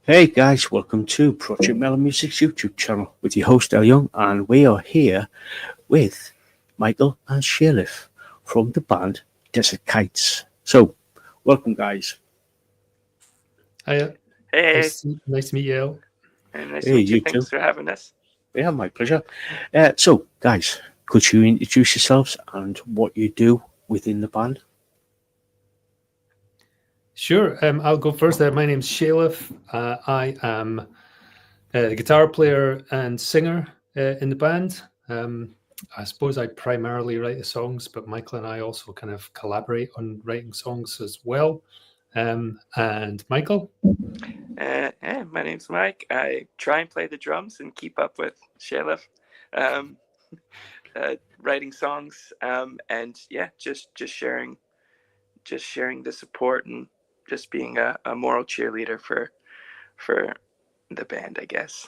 Hey guys, welcome to Project Mellow Music's YouTube channel with your host El Young, and we are here with Michael and Sheriff from the band Desert Kites. So, welcome guys. Hiya. Hey, Nice to meet you, El. and nice to Hey, meet you. you too. Thanks for having us. Yeah, my pleasure. So, guys, could you introduce yourselves and what you do within the band? Sure. I'll go first. My name's Shalif. I am the guitar player and singer in the band. I suppose I primarily write the songs, but Michael and I also kind of collaborate on writing songs as well. And Michael? Hey, my name's Mike. I try and play the drums and keep up with Shalif, um, writing songs, and yeah, just sharing the support and just being a moral cheerleader for the band, I guess.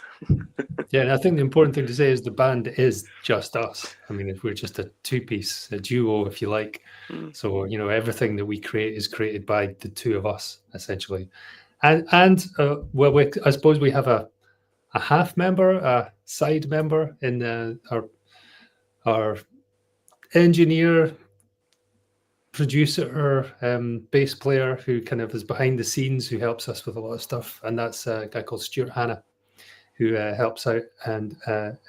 Yeah, and I think the important thing to say is the band is just us. I mean, we're just a two-piece, a duo, if you like. Mm. So, everything that we create is created by the two of us, essentially. And I suppose we have a half member, a side member in our engineer, producer, bass player who kind of is behind the scenes, who helps us with a lot of stuff. And that's a guy called Stuart Hanna, who helps out and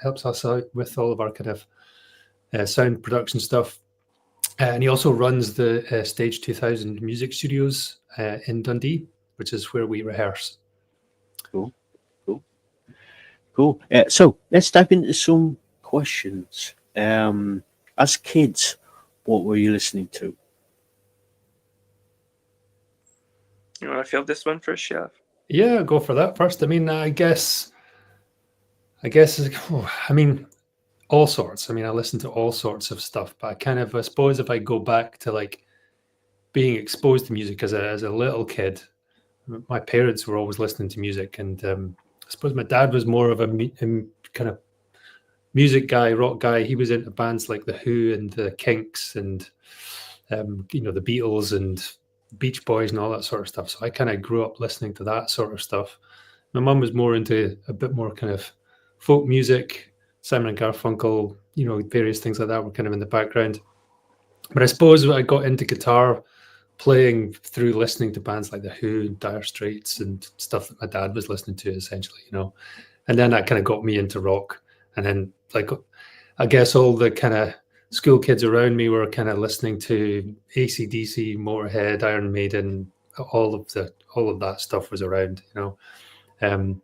helps us out with all of our kind of sound production stuff. And he also runs the Stage 2000 music studios in Dundee, which is where we rehearse. Cool, cool, cool. So, let's dive into some questions. As kids, what were you listening to? You want to field this one first, Shalif? Yeah, go for that first. I mean, I guess, I mean, all sorts. I mean, I listen to all sorts of stuff, but I suppose if I go back to like being exposed to music as a little kid, my parents were always listening to music, and I suppose my dad was more of a kind of music guy, rock guy. He was into bands like the Who and the Kinks and the Beatles and Beach Boys and all that sort of stuff. So I kind of grew up listening to that sort of stuff. My mum was more into a bit more kind of folk music, Simon and Garfunkel, various things like that were kind of in the background. But I suppose I got into guitar playing through listening to bands like the Who and Dire Straits and stuff that my dad was listening to, essentially. And then that kind of got me into rock. And then, like, I guess all the kind of school kids around me were kind of listening to AC/DC, Motorhead, Iron Maiden, all of that stuff was around. Um,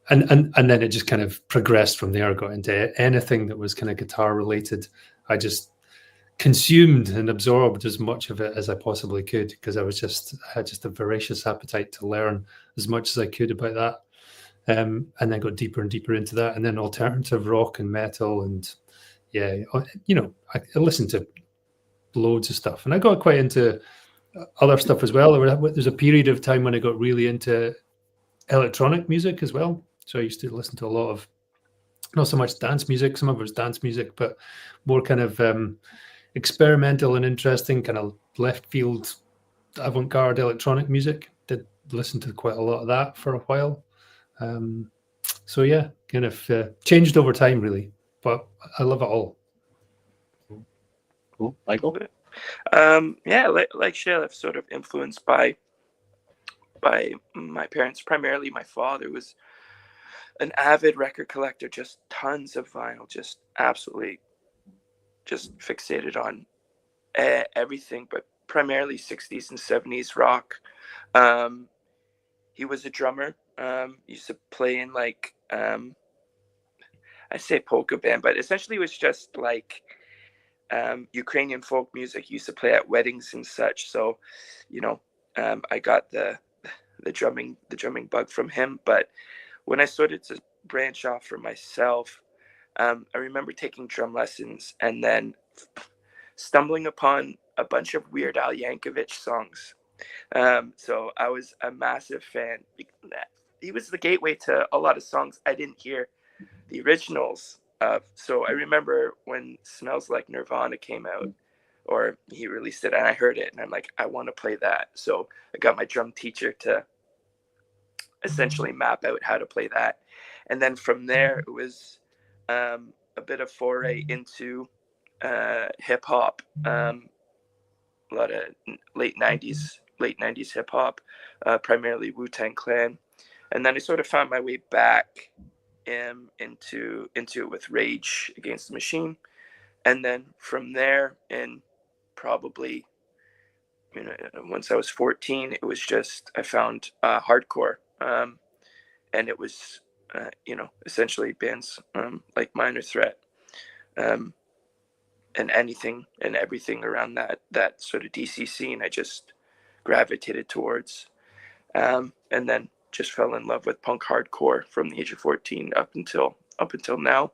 and then it just kind of progressed from there. Got into anything that was kind of guitar related. I just consumed and absorbed as much of it as I possibly could because I had just a voracious appetite to learn as much as I could about that. And then got deeper and deeper into that, and then alternative rock and metal, and I listened to loads of stuff, and I got quite into other stuff as well. There's a period of time when I got really into electronic music as well. So I used to listen to a lot of, not so much dance music, some of it was dance music, but more kind of experimental and interesting, kind of left field, avant-garde electronic music. Did listen to quite a lot of that for a while. So yeah, kind of changed over time, really, but I love it all. Cool, Michael. Yeah, like Shalif, sort of influenced by my parents. Primarily, my father was an avid record collector, just tons of vinyl, just absolutely just fixated on everything, but primarily 60s and 70s rock. He was a drummer. Used to play in like I say polka band, but essentially it was just like Ukrainian folk music. He used to play at weddings and such. So, I got the drumming bug from him. But when I started to branch off for myself, I remember taking drum lessons and then stumbling upon a bunch of Weird Al Yankovic songs. So I was a massive fan. He was the gateway to a lot of songs I didn't hear the originals of. So I remember when Smells Like Nirvana came out, or he released it, and I heard it, and I'm like, I want to play that. So I got my drum teacher to essentially map out how to play that. And then from there, it was a bit of foray into hip hop, a lot of late 90s hip hop, primarily Wu-Tang Clan. And then I sort of found my way back into it with Rage Against the Machine. And then from there, in probably, once I was 14, it was just, I found hardcore. And it was, essentially bands like Minor Threat, and anything and everything around that sort of DC scene I just gravitated towards. And then just fell in love with punk hardcore from the age of 14 up until now.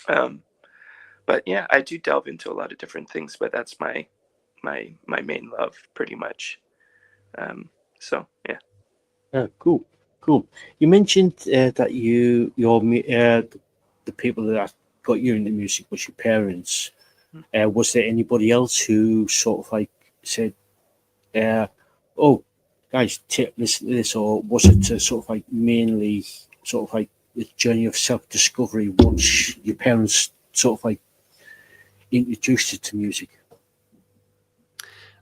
But yeah, I do delve into a lot of different things, but that's my main love, pretty much. So yeah. Cool. You mentioned that the people that got you into music was your parents. Was there anybody else who sort of like said, "Oh, guys, listen to this," or was it sort of like mainly sort of like the journey of self-discovery once your parents sort of like introduced you to music?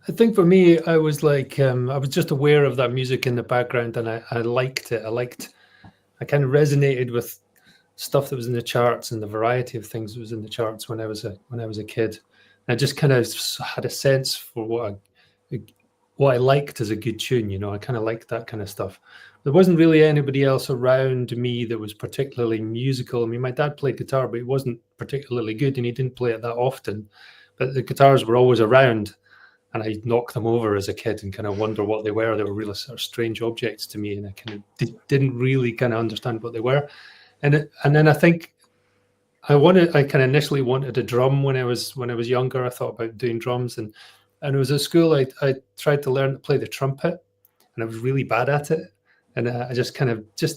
I think for me, I was like, I was just aware of that music in the background, and I liked it. I kind of resonated with stuff that was in the charts and the variety of things that was in the charts when I was a kid. And I just kind of had a sense for what I liked as a good tune. I kind of liked that kind of stuff. There wasn't really anybody else around me that was particularly musical. I mean, my dad played guitar, but he wasn't particularly good, and he didn't play it that often. But the guitars were always around, and I'd knock them over as a kid and kind of wonder what they were. They were really sort of strange objects to me, and I kind of didn't really kind of understand what they were. And then I think I kind of initially wanted a drum when I was younger. I thought about doing drums, and it was at school. I tried to learn to play the trumpet, and I was really bad at it. And I just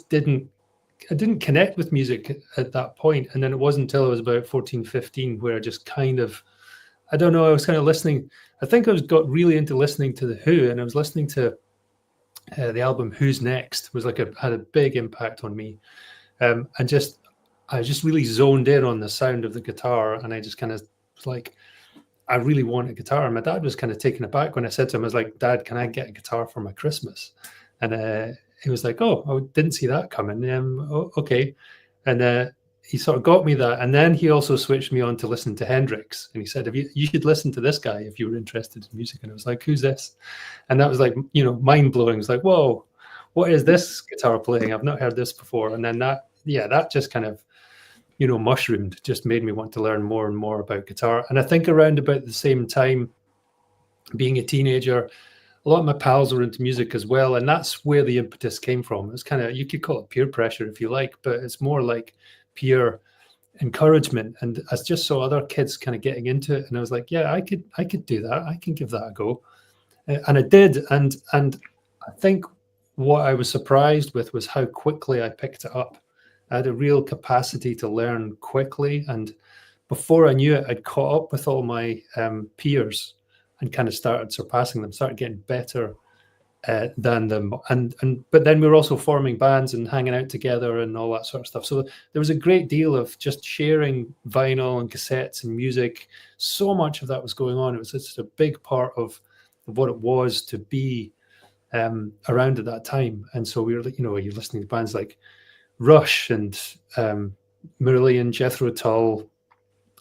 didn't connect with music at that point. And then it wasn't until I was about 14, 15 where I just kind of, I don't know, I was kind of listening. I think I got really into listening to The Who, and I was listening to the album Who's Next. Had a big impact on me. And I just really zoned in on the sound of the guitar, and I just kind of was like, I really want a guitar. And my dad was kind of taken aback when I said to him, I was like, "Dad, can I get a guitar for my Christmas?" And he was like, "Oh, I didn't see that coming." Okay. And he sort of got me that. And then he also switched me on to listen to Hendrix. And he said, you should listen to this guy if you were interested in music. And I was like, "Who's this?" And that was like, mind blowing. It was like, "Whoa, what is this guitar playing? I've not heard this before." And then that just kind of, mushroomed, just made me want to learn more and more about guitar. And I think around about the same time, being a teenager, a lot of my pals were into music as well. And that's where the impetus came from. It's kind of, you could call it peer pressure if you like, but it's more like peer encouragement. And I just saw other kids kind of getting into it. And I was like, yeah, I could do that. I can give that a go. And I did. And I think what I was surprised with was how quickly I picked it up. I had a real capacity to learn quickly. And before I knew it, I'd caught up with all my peers and kind of started surpassing them, started getting better than them. But then we were also forming bands and hanging out together and all that sort of stuff. So there was a great deal of just sharing vinyl and cassettes and music. So much of that was going on. It was just a big part of what it was to be around at that time. And so we were, you're listening to bands like Rush and Marillion, Jethro Tull,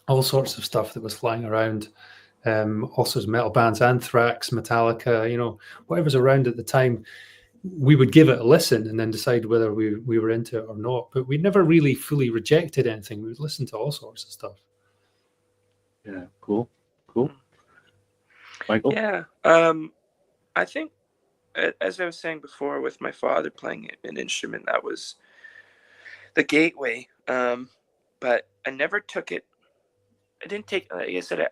all sorts of stuff that was flying around. Also metal bands, Anthrax, Metallica, whatever's around at the time, we would give it a listen and then decide whether we were into it or not. But we never really fully rejected anything. We would listen to all sorts of stuff. Yeah, cool. Michael? Yeah, I think, as I was saying before, with my father playing an instrument, that was the gateway. But I never took it. I didn't take, like I said,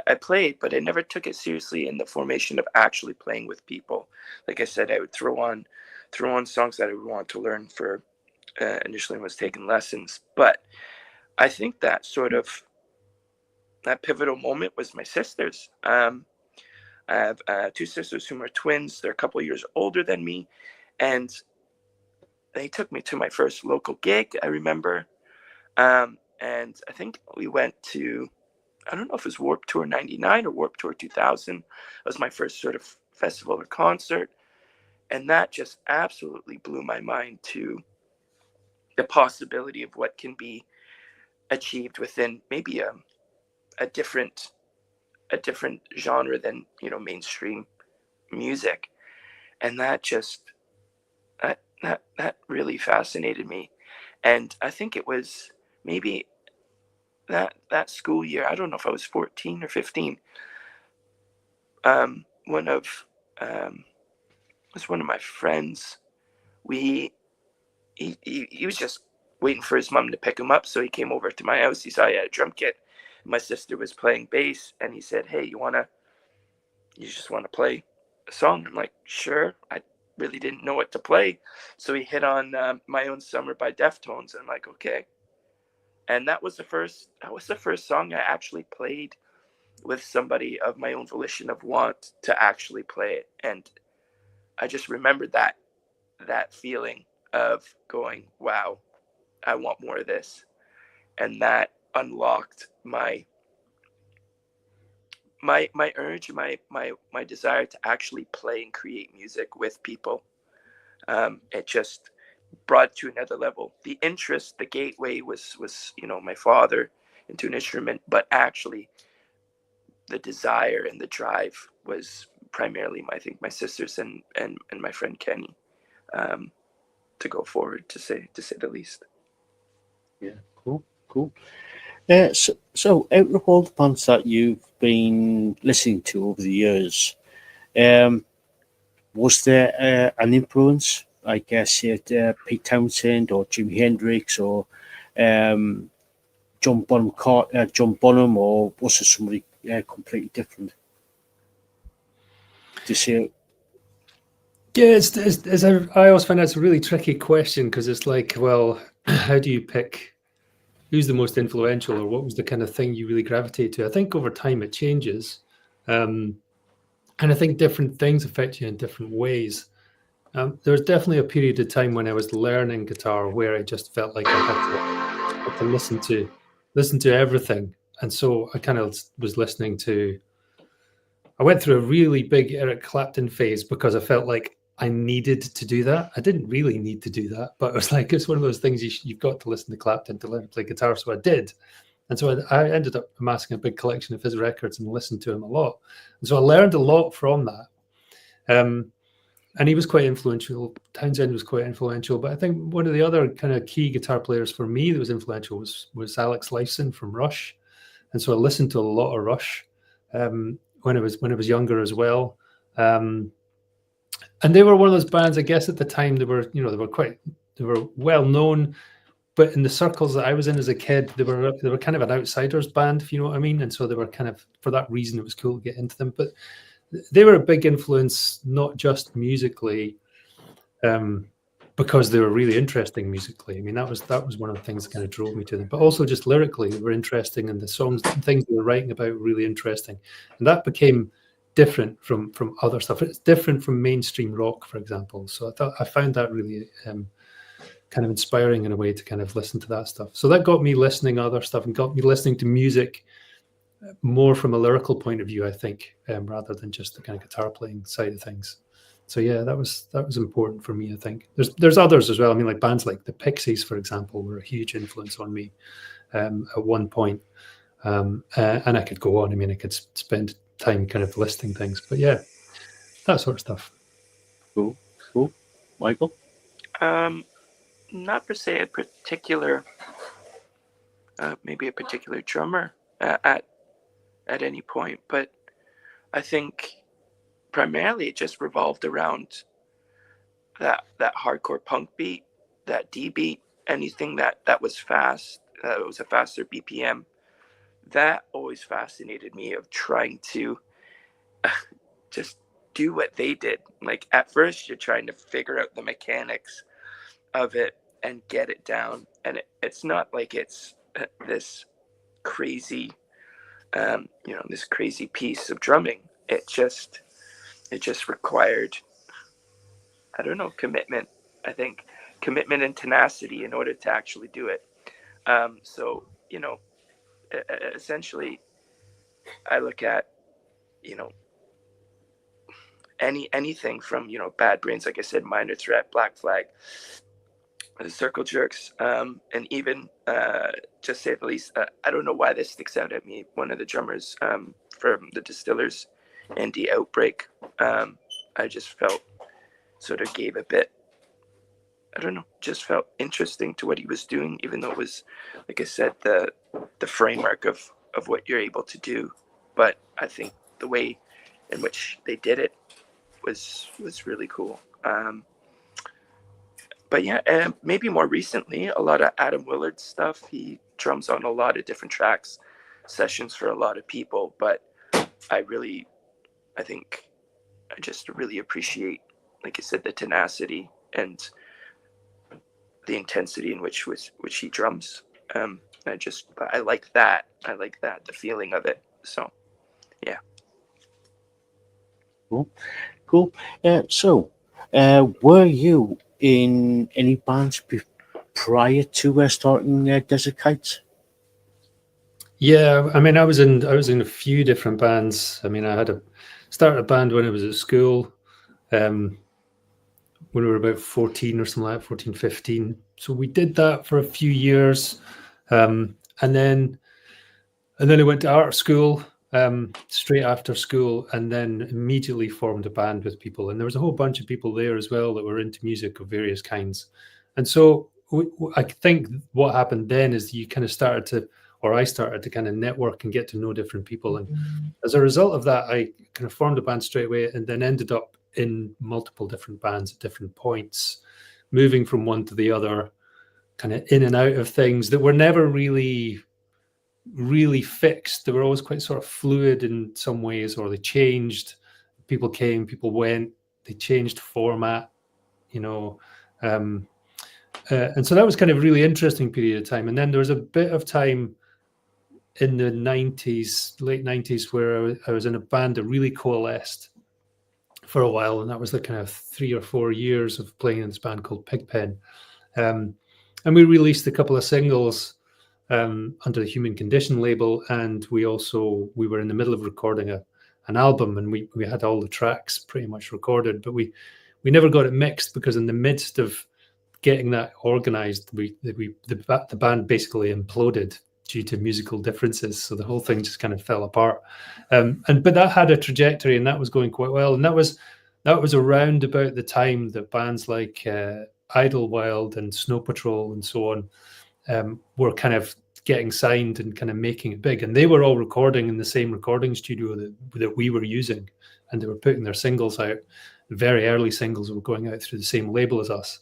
I played, but I never took it seriously in the formation of actually playing with people. Like I said, I would throw on songs that I would want to learn for initially was taking lessons. But I think that pivotal moment was my sisters. I have two sisters who are twins. They're a couple of years older than me. And they took me to my first local gig, I remember. And I think we went to, I don't know if it was Warped Tour 99 or Warped Tour 2000. It was my first sort of festival or concert. And that just absolutely blew my mind to the possibility of what can be achieved within maybe a different genre than, mainstream music. And that just, that really fascinated me. And I think it was maybe that school year, I don't know if I was 14 or 15. One of my friends. He was just waiting for his mom to pick him up, so he came over to my house. He saw I had a drum kit. My sister was playing bass, and he said, "Hey, you just wanna play a song?" I'm like, "Sure." I really didn't know what to play, so he hit on "My Own Summer" by Deftones. I'm like, okay. And that was the first song I actually played with somebody of my own volition of want to actually play it. And I just remembered that feeling of going, wow, I want more of this. And that unlocked my urge, my desire to actually play and create music with people. It just brought it to another level. The interest, the gateway was my father into an instrument, but actually the desire and the drive was primarily my sisters and my friend Kenny, to go forward, to say the least. Yeah, cool. So out of all the bands that you've been listening to over the years, was there an influence? I guess Pete Townsend or Jimi Hendrix or um, John Bonham, or was it somebody completely different? To see, Yeah, I always find that's a really tricky question, because it's like, well, how do you pick who's the most influential, or what was the kind of thing you really gravitate to? I think over time it changes. And I think different things affect you in different ways. There was definitely a period of time when I was learning guitar where I just felt like I had to listen to everything. And so I kind of was listening to, I went through a really big Eric Clapton phase because I felt like I needed to do that. I didn't really need to do that, but it was like, it's one of those things you've got to listen to Clapton to learn to play guitar. So I did. And so I ended up amassing a big collection of his records and listened to him a lot. And so I learned a lot from that. And he was quite influential. Townsend was quite influential. But I think one of the other kind of key guitar players for me that was influential was Alex Lifeson from Rush. And so I listened to a lot of Rush when I was younger as well. And they were one of those bands, I guess at the time they were well known, but in the circles that I was in as a kid, they were kind of an outsiders band, if you know what I mean. And so they were kind of, for that reason, it was cool to get into them. But they were a big influence, not just musically, because they were really interesting musically. I mean, that was one of the things that kind of drove me to them. But also just lyrically, they were interesting, and the songs, the things they were writing about, were really interesting. And that became different from other stuff. It's different from mainstream rock, for example. So I found that really kind of inspiring in a way to kind of listen to that stuff. So that got me listening to other stuff and got me listening to music more from a lyrical point of view, I think, rather than just the kind of guitar playing side of things. So yeah, that was important for me, I think. There's others as well. I mean, like bands like the Pixies, for example, were a huge influence on me at one point. And I could go on. I mean, I could spend time kind of listing things. But yeah, that sort of stuff. cool. Michael? Not per se a particular, maybe a particular drummer at any point, but I think primarily it just revolved around that hardcore punk beat, that D beat, anything that was fast, that was a faster BPM. That always fascinated me, of trying to just do what they did. Like at first you're trying to figure out the mechanics of it and get it down, and it's not like it's this crazy this crazy piece of drumming. It just required, I don't know, commitment I think, commitment and tenacity in order to actually do it. So, essentially, I look at, anything from, Bad Brains, like I said, Minor Threat, Black Flag, the Circle Jerks, and even, just say the least, I don't know why this sticks out at me. One of the drummers from the Distillers, Andy Outbreak, I just felt sort of gave a bit, I don't know, just felt interesting to what he was doing, even though it was, like I said, the framework of what you're able to do. But I think the way in which they did it was really cool. But yeah, maybe more recently, a lot of Adam Willard stuff. He drums on a lot of different tracks, sessions for a lot of people. But I think I just really appreciate, like I said, the tenacity and the intensity in which he drums. I like that. I like that, the feeling of it. So, yeah. Cool. So, were you in any bands prior to starting Desert Kites? Yeah, I mean, I was in a few different bands. I mean, I had started a band when I was at school, when we were about 14 or something like that, 14, 15. So we did that for a few years. And then I went to art school, straight after school, and then immediately formed a band with people. And there was a whole bunch of people there as well that were into music of various kinds. And so I think what happened then is you kind of I started to kind of network and get to know different people. And as a result of that, I kind of formed a band straight away and then ended up in multiple different bands at different points, moving from one to the other, kind of in and out of things that were never really fixed. They were always quite sort of fluid in some ways, or they changed. People came, people went, they changed format, and so that was kind of a really interesting period of time. And then there was a bit of time in the 90s, late 90s, where I was in a band that really coalesced for a while, and that was the kind of 3 or 4 years of playing in this band called Pigpen. And we released a couple of singles under the Human Condition label, and we were in the middle of recording an album, and we had all the tracks pretty much recorded, but we never got it mixed, because in the midst of getting that organized, the band basically imploded due to musical differences, so the whole thing just kind of fell apart. But that had a trajectory, and that was going quite well, and that was around about the time that bands like Idlewild and Snow Patrol and so on were kind of getting signed and kind of making it big. And they were all recording in the same recording studio that we were using, and they were putting their singles out. The very early singles were going out through the same label as us.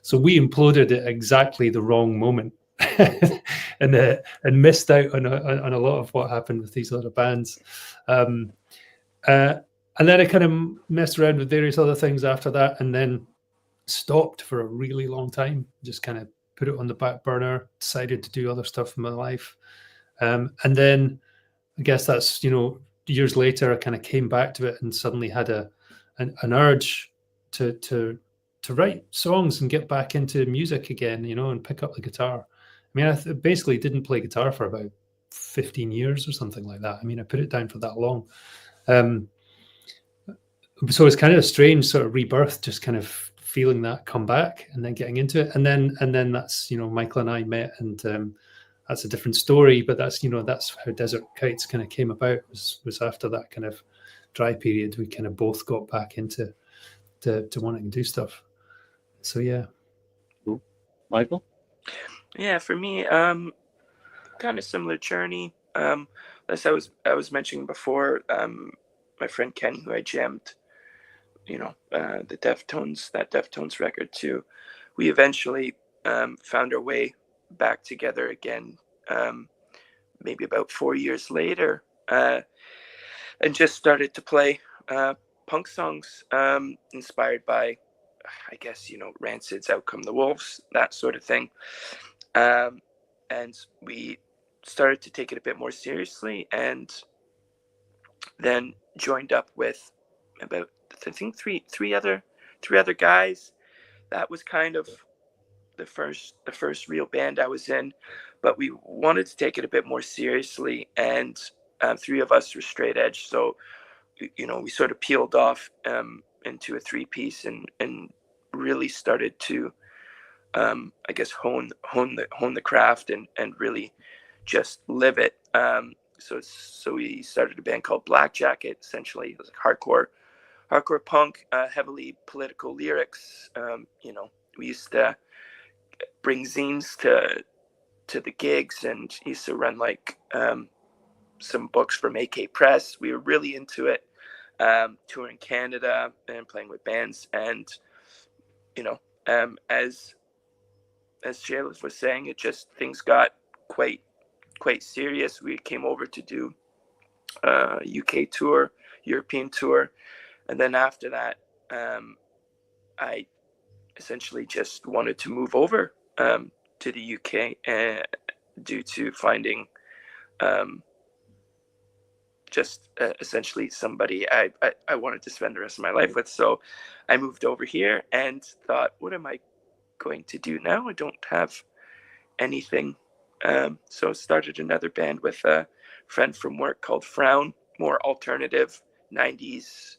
So we imploded at exactly the wrong moment and missed out on a lot of what happened with these other bands. And then I kind of messed around with various other things after that, and then stopped for a really long time, just kind of put it on the back burner, decided to do other stuff in my life. And then I guess that's, years later, I kind of came back to it and suddenly had an urge to write songs and get back into music again, and pick up the guitar. I mean, I basically didn't play guitar for about 15 years or something like that. I mean, I put it down for that long. So it's kind of a strange sort of rebirth, just kind of feeling that come back and then getting into it. And then that's, Michael and I met, and that's a different story, but that's how Desert Kites kind of came about, was after that kind of dry period. We kind of both got back into to wanting to do stuff. So yeah. Cool. Michael? Yeah, for me, kind of similar journey. As I was mentioning before, my friend Ken, who I jammed, the Deftones record too. We eventually found our way back together again, maybe about 4 years later, and just started to play punk songs inspired by, I guess, Rancid's Out Come the Wolves, that sort of thing. And we started to take it a bit more seriously, and then joined up with about, I think, three other guys that was kind of the first real band I was in, but we wanted to take it a bit more seriously, and three of us were straight edge, so we sort of peeled off into a three-piece and really started to I guess hone the craft and really just live it. So we started a band called Black Jacket. Essentially, it was like hardcore punk, heavily political lyrics. We used to bring zines to the gigs, and used to run like some books from AK Press. We were really into it, touring Canada and playing with bands. And as Shayla was saying, it just, things got quite serious. We came over to do UK tour, European tour, and then after that, I essentially just wanted to move over to the UK due to finding essentially somebody I wanted to spend the rest of my life with. So I moved over here and thought, what am I going to do now? I don't have anything. So started another band with a friend from work called Frown, more alternative 90s.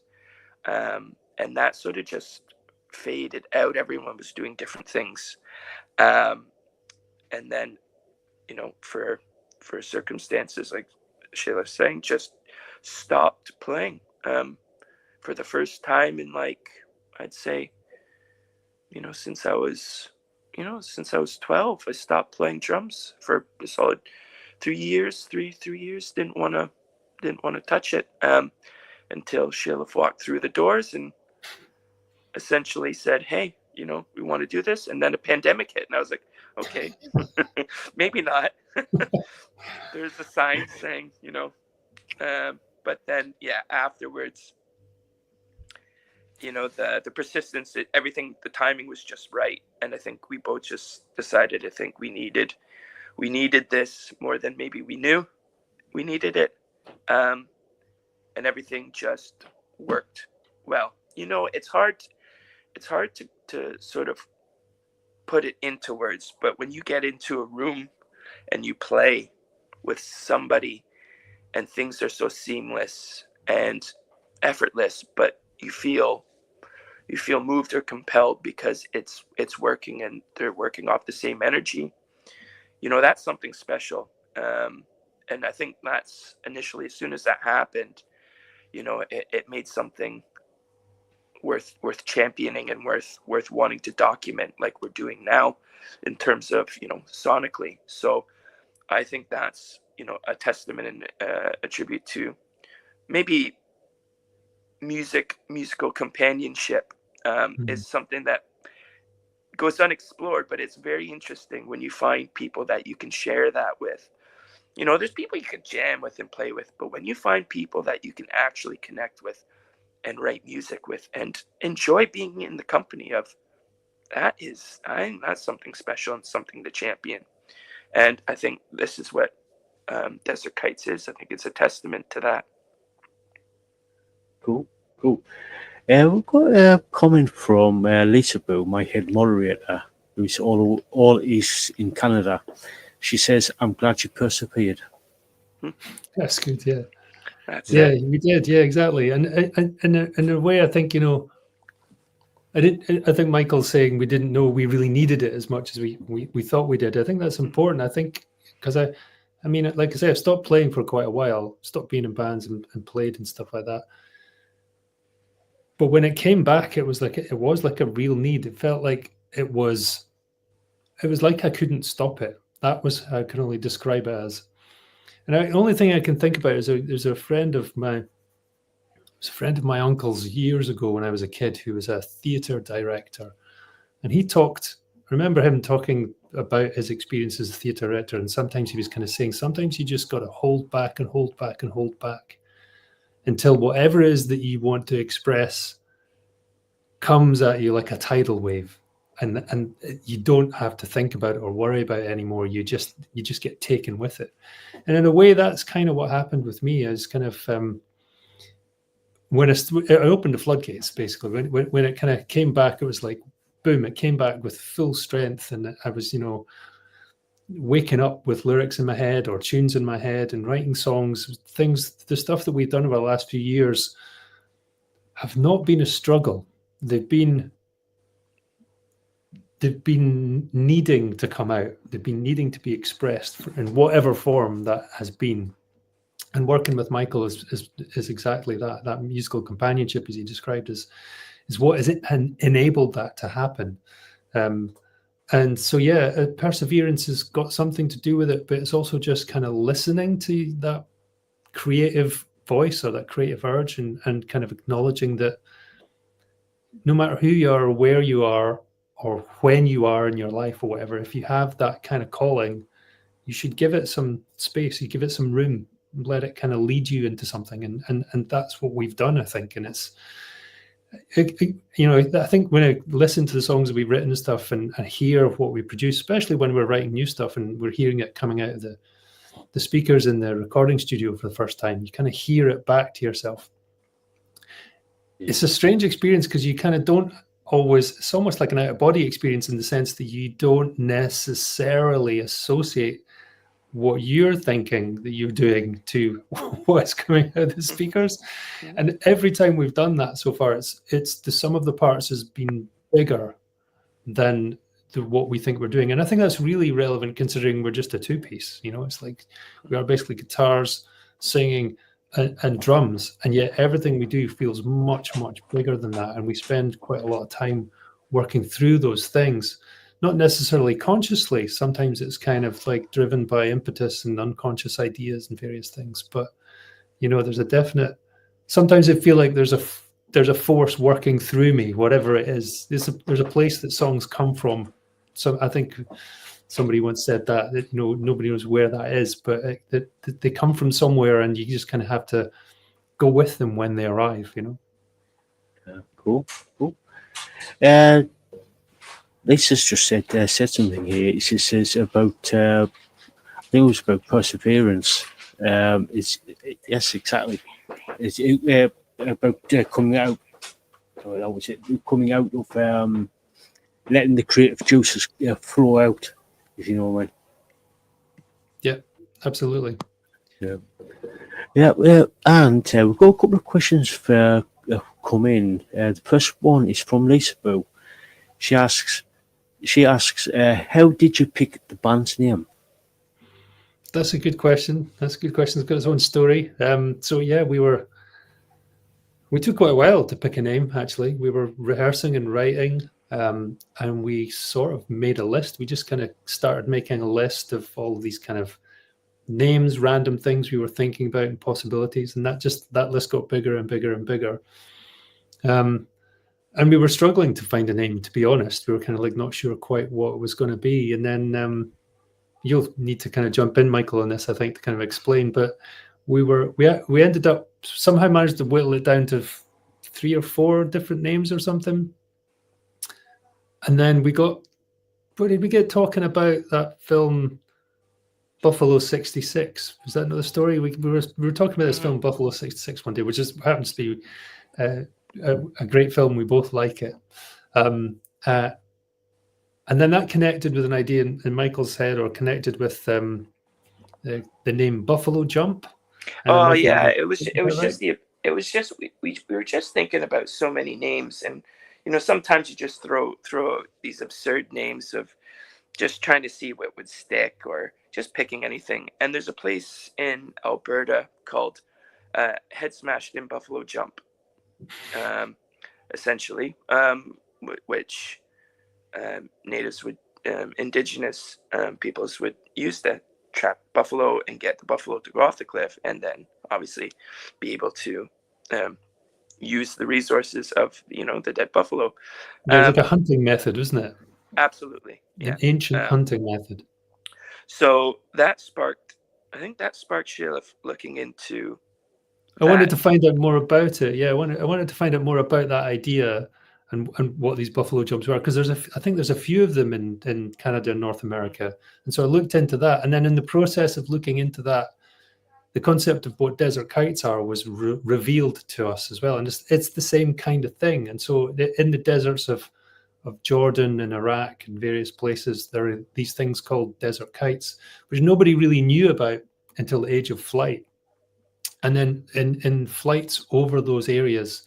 And that sort of just faded out. Everyone was doing different things. And then, for circumstances like Shayla was saying, just stopped playing for the first time in, like, I'd say, since I was 12. I stopped playing drums for a solid 3 years. Three years. Didn't want to touch it until Shayla walked through the doors and essentially said, "Hey, we want to do this." And then a pandemic hit, and I was like, "Okay, maybe not." There's a sign saying, but then, yeah, afterwards, the persistence, everything, the timing was just right. And I think we both just decided, I think we needed this more than maybe we knew we needed it. And everything just worked well. It's hard to sort of put it into words, but when you get into a room and you play with somebody and things are so seamless and effortless, but you feel moved or compelled because it's working and they're working off the same energy, that's something special. And I think that's initially, as soon as that happened, it made something worth championing and worth wanting to document, like we're doing now in terms of, sonically. So I think that's, a testament and a tribute to maybe musical companionship. Is something that goes unexplored, but it's very interesting when you find people that you can share that with. There's people you can jam with and play with, but when you find people that you can actually connect with and write music with and enjoy being in the company of, that's something special and something to champion. And I think this is what Desert Kites is. I think it's a testament to that. Cool. We've got a comment from Lisaboo, my head moderator, who's all is in Canada. She says, "I'm glad you persevered." That's good. Yeah. That's it. We did. Yeah, exactly. And in a way, I think, I think Michael's saying we didn't know we really needed it as much as we thought we did. I think that's important. I think because I mean, like I say, I've stopped playing for quite a while, stopped being in bands and played and stuff like that. But when it came back, it was like a real need. It felt like it was like I couldn't stop it. That was how I can only describe it as. And the only thing I can think about is there's a friend of my uncle's years ago when I was a kid who was a theatre director, and I remember him talking about his experience as a theatre director, and sometimes he was kind of saying, sometimes you just got to hold back and hold back and hold back until whatever it is that you want to express comes at you like a tidal wave, and you don't have to think about it or worry about it anymore. You just get taken with it. And in a way, that's kind of what happened with me. Is kind of when it opened the floodgates, basically. When it kind of came back, it was like boom, it came back with full strength, and I was, waking up with lyrics in my head or tunes in my head and writing songs. The stuff that we've done over the last few years have not been a struggle. They've been needing to come out. They've been needing to be expressed in whatever form that has been. And working with Michael is exactly that. That musical companionship, as he described, is what has enabled that to happen. And so, perseverance has got something to do with it, but it's also just kind of listening to that creative voice or that creative urge, and kind of acknowledging that no matter who you are or where you are or when you are in your life or whatever, if you have that kind of calling, you should give it some space, you give it some room, let it kind of lead you into something. And that's what we've done, I think. And I think when I listen to the songs that we've written and stuff, and hear what we produce, especially when we're writing new stuff and we're hearing it coming out of the speakers in the recording studio for the first time, you kind of hear it back to yourself. It's a strange experience because you kind of don't always, it's almost like an out-of-body experience in the sense that you don't necessarily associate what you're thinking that you're doing to what's coming out of the speakers. And every time we've done that so far, it's the sum of the parts has been bigger than what we think we're doing. And I think that's really relevant considering we're just a two-piece. It's like we are basically guitars, singing, and drums, and yet everything we do feels much, much bigger than that. And we spend quite a lot of time working through those things. Not necessarily consciously. Sometimes it's kind of like driven by impetus and unconscious ideas and various things. But there's a definite. Sometimes I feel like there's a force working through me, whatever it is. There's a place that songs come from. So I think somebody once said that nobody knows where that is, but that they come from somewhere, and you just kind of have to go with them when they arrive. Cool. Lisa's just said something here. She says about, I think it was about perseverance. Yes, exactly. It's about coming out. Sorry, that was it. Coming out of letting the creative juices flow out. If you know what I mean. Yeah, absolutely. Yeah. And we've got a couple of questions for come in. The first one is from Lisaboo. She asks, how did you pick the band's name? That's a good question. It's got its own story. So yeah, we took quite a while to pick a name. Actually, we were rehearsing and writing, and we sort of made a list. We just kind of started making a list of all of these kind of names, random things we were thinking about and possibilities, and that list got bigger and bigger and bigger. And we were struggling to find a name, to be honest. We were kind of like not sure quite what it was going to be. And then you'll need to kind of jump in, Michael, on this, I think, to kind of explain. But we ended up somehow managed to whittle it down to 3 or 4 different names or something. And then what did we get talking about that film Buffalo 66? Was that another story? We were talking about this film Buffalo 66 one day, which happens to be a great film. We both like it. And then that connected with an idea in Michael's head, or connected with the name Buffalo Jump. Oh yeah, it was just we were just thinking about so many names, and sometimes you just throw out these absurd names of just trying to see what would stick, or just picking anything. And there's a place in Alberta called Head Smashed in Buffalo Jump, essentially, which natives would, indigenous peoples would use to trap buffalo and get the buffalo to go off the cliff, and then obviously be able to use the resources of the dead buffalo. There's like a hunting method, isn't it? Absolutely, yeah. An ancient hunting method. So that sparked Sheila looking into. I wanted to find out more about it. Yeah, I wanted to find out more about that idea and what these buffalo jumps were, because I think there's a few of them in Canada and North America. And so I looked into that, and then in the process of looking into that, the concept of what desert kites are was revealed to us as well. And it's the same kind of thing. And so in the deserts of of Jordan and Iraq and various places, there are these things called desert kites, which nobody really knew about until the age of flight. And then in flights over those areas,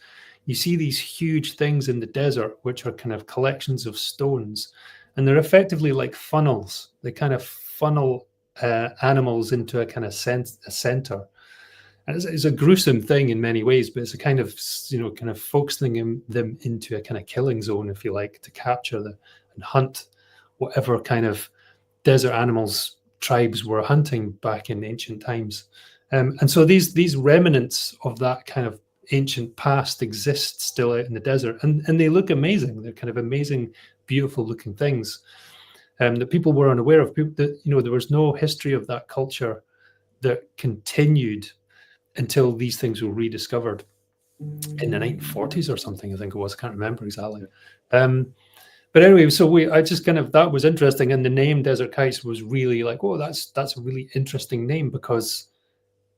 you see these huge things in the desert, which are kind of collections of stones. And they're effectively like funnels. They kind of funnel animals into a kind of a center. And it's a gruesome thing in many ways, but it's a kind of, kind of focusing them into a kind of killing zone, if you like, to capture and hunt whatever kind of desert animals tribes were hunting back in ancient times. And so these remnants of that kind of ancient past exist still out in the desert, and they look amazing. They're kind of amazing, beautiful looking things that people were unaware of. People that, there was no history of that culture that continued until these things were rediscovered in the 1940s or something, I think it was. I can't remember exactly. But anyway, so I just kind of, that was interesting. And the name Desert Kites was really like, oh, that's a really interesting name, because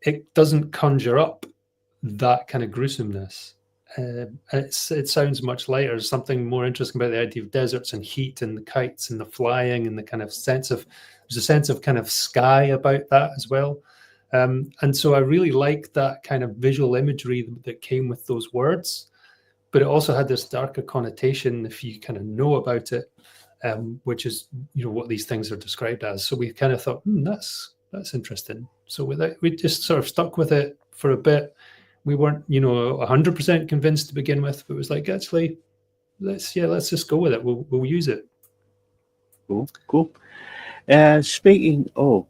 it doesn't conjure up that kind of gruesomeness. It sounds much lighter. There's something more interesting about the idea of deserts and heat and the kites and the flying and the kind of there's a sense of kind of sky about that as well. And so I really liked that kind of visual imagery that came with those words, but it also had this darker connotation if you kind of know about it, which is, what these things are described as. So we kind of thought, that's interesting. So we just sort of stuck with it for a bit. We weren't, 100% convinced to begin with, but it was like, actually, let's just go with it. We'll use it. Cool. Speaking of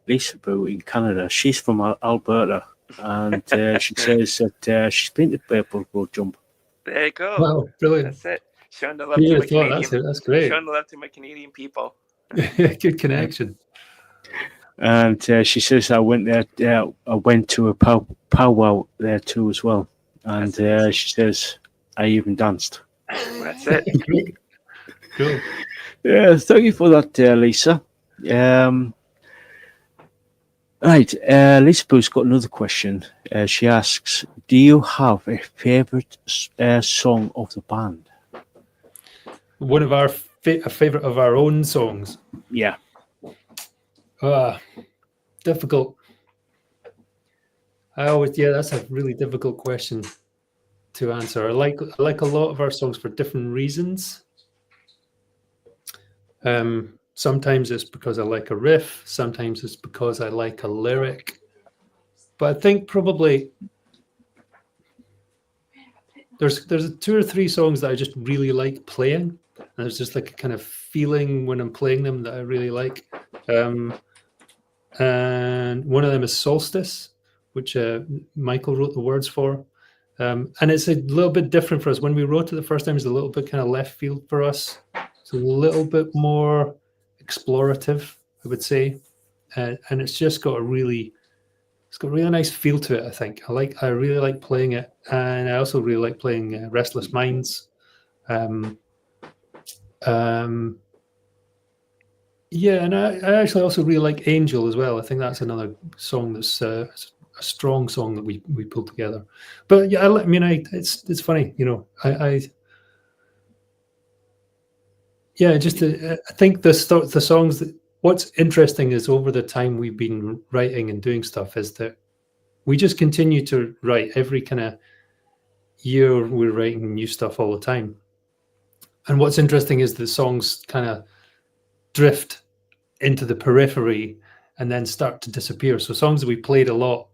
Lisaboo in Canada, she's from Alberta, and she says that she's been to Purple Road Jump. There you go. Wow, brilliant. That's it. Showing the love to my Canadian. That's great. Showing the love to my Canadian people. Good connection. And she says I went there. I went to a powwow there too as well, and she says I even danced. That's it. Cool. Yeah, thank you for that, Lisa. Right, Lisaboo's got another question. She asks, "Do you have a favorite song of the band?" One of our a favorite of our own songs. Yeah. Difficult. That's a really difficult question to answer. I like a lot of our songs for different reasons. Sometimes it's because I like a riff. Sometimes it's because I like a lyric. But I think probably there's 2 or 3 songs that I just really like playing. And there's just like a kind of feeling when I'm playing them that I really like. And one of them is Solstice, which Michael wrote the words for. And it's a little bit different for us. When we wrote it the first time, it's a little bit kind of left field for us. It's a little bit more explorative, I would say. And it's just got a really nice feel to it, I think. I really like playing it. And I also really like playing Restless Minds. Yeah, and I actually also really like Angel as well. I think that's another song that's a strong song that we pulled together. But yeah, it's funny, I think the songs that, what's interesting is over the time we've been writing and doing stuff is that we just continue to write. Every kind of year we're writing new stuff all the time. And what's interesting is the songs kind of drift into the periphery and then start to disappear. So songs that we played a lot,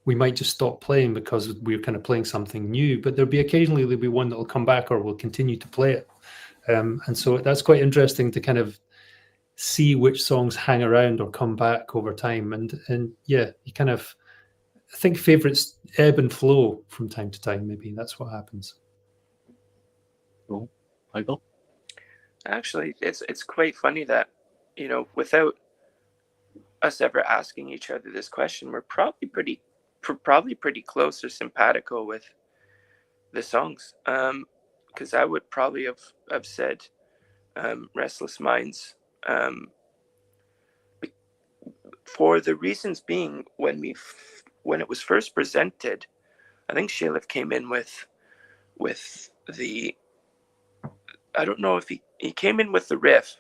we might just stop playing because we're kind of playing something new, but there'll be one that will come back or we'll continue to play it. And so that's quite interesting to kind of see which songs hang around or come back over time. And yeah, you kind of, I think favorites ebb and flow from time to time. Maybe that's what happens. Cool. Michael? Actually, it's quite funny that, without us ever asking each other this question, we're probably pretty close or simpatico with the songs. Because I would probably have said Restless Minds. For the reasons being, when it was first presented, I think Shalev came in with I don't know if he came in with the riff,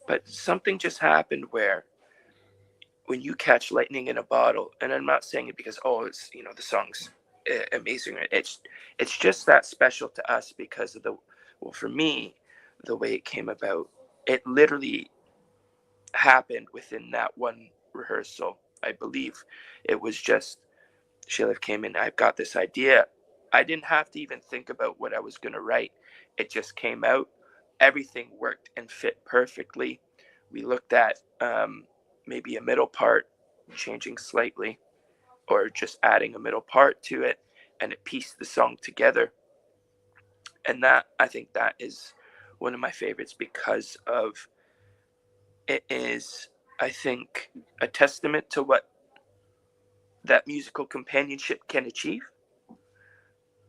but something just happened where when you catch lightning in a bottle, and I'm not saying it because it's the song's amazing. It's just that special to us because of for me, the way it came about. It literally happened within that one rehearsal. I believe it was just Shilif came in. I've got this idea. I didn't have to even think about what I was going to write. It just came out. Everything worked and fit perfectly. We looked at maybe a middle part changing slightly or just adding a middle part to it, and it pieced the song together. And I think that is one of my favorites because of it is, I think, a testament to what that musical companionship can achieve,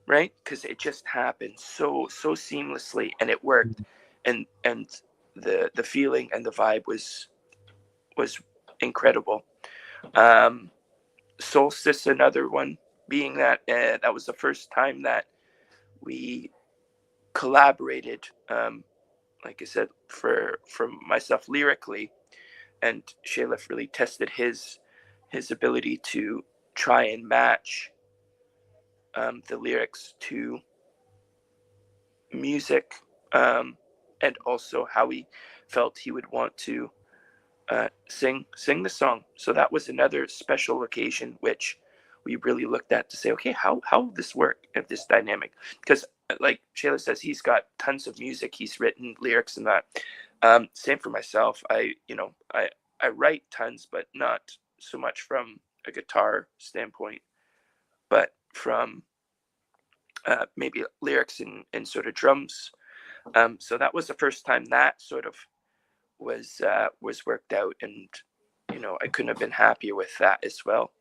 right? Because it just happened so seamlessly, and it worked, and the feeling and the vibe was incredible. Solstice, another one, being that that was the first time that we collaborated, like I said, for myself lyrically, and Shalif really tested his ability to try and match the lyrics to music, and also how he felt he would want to sing the song. So that was another special occasion which we really looked at to say, okay, how will this work if this dynamic? Because like Shayla says, he's got tons of music, he's written lyrics and that. Same for myself. I write tons, but not so much from a guitar standpoint, but from maybe lyrics and sort of drums. So that was the first time that sort of was worked out, and I couldn't have been happier with that as well.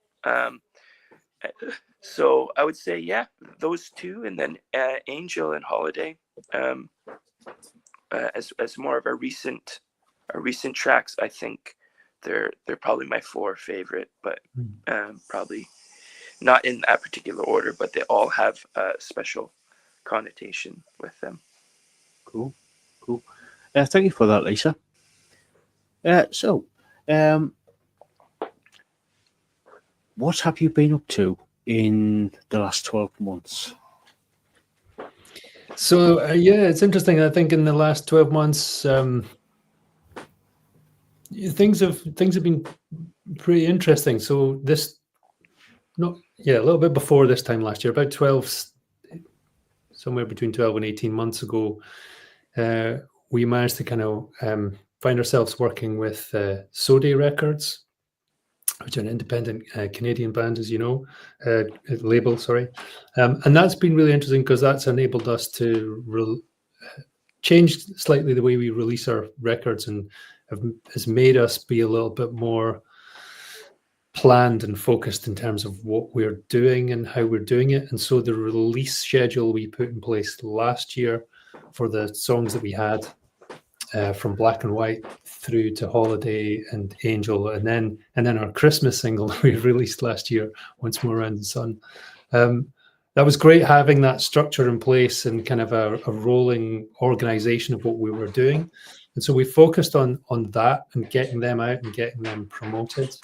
So I would say, yeah, those two, and then Angel and Holiday, as more of our recent tracks. I think they're probably my four favorite, but probably not in that particular order, but they all have a special connotation with them. Cool. Thank you for that, Lisa. So, what have you been up to in the last 12 months? So, it's interesting. I think in the last 12 months, things have been pretty interesting. So a little bit before this time last year, about 12, somewhere between 12 and 18 months ago, we managed to kind of find ourselves working with Sode Records, which are an independent Canadian band, as you know, label, sorry. And that's been really interesting because that's enabled us to change slightly the way we release our records, and has made us be a little bit more planned and focused in terms of what we're doing and how we're doing it. And so the release schedule we put in place last year for the songs that we had, from Black and White through to Holiday and Angel, and then our Christmas single we released last year, Once More Around the Sun. That was great having that structure in place and kind of a rolling organization of what we were doing. And so we focused on that and getting them out and getting them promoted.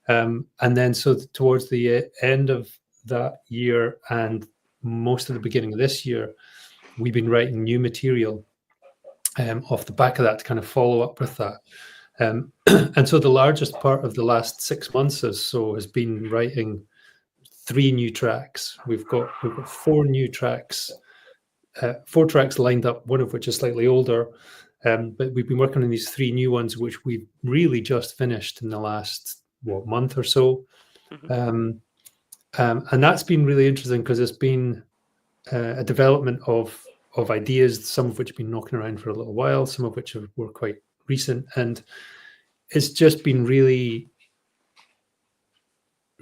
And then so towards the end of that year and most of the beginning of this year, we've been writing new material off the back of that to kind of follow up with that. And so the largest part of the last 6 months or so has been writing 3 new tracks. We've got 4 new tracks, 4 tracks lined up, one of which is slightly older. But we've been working on these 3 new ones, which we've really just finished in the last month or so. And that's been really interesting because it's been a development of ideas, some of which have been knocking around for a little while, some of which were quite recent. And it's just been really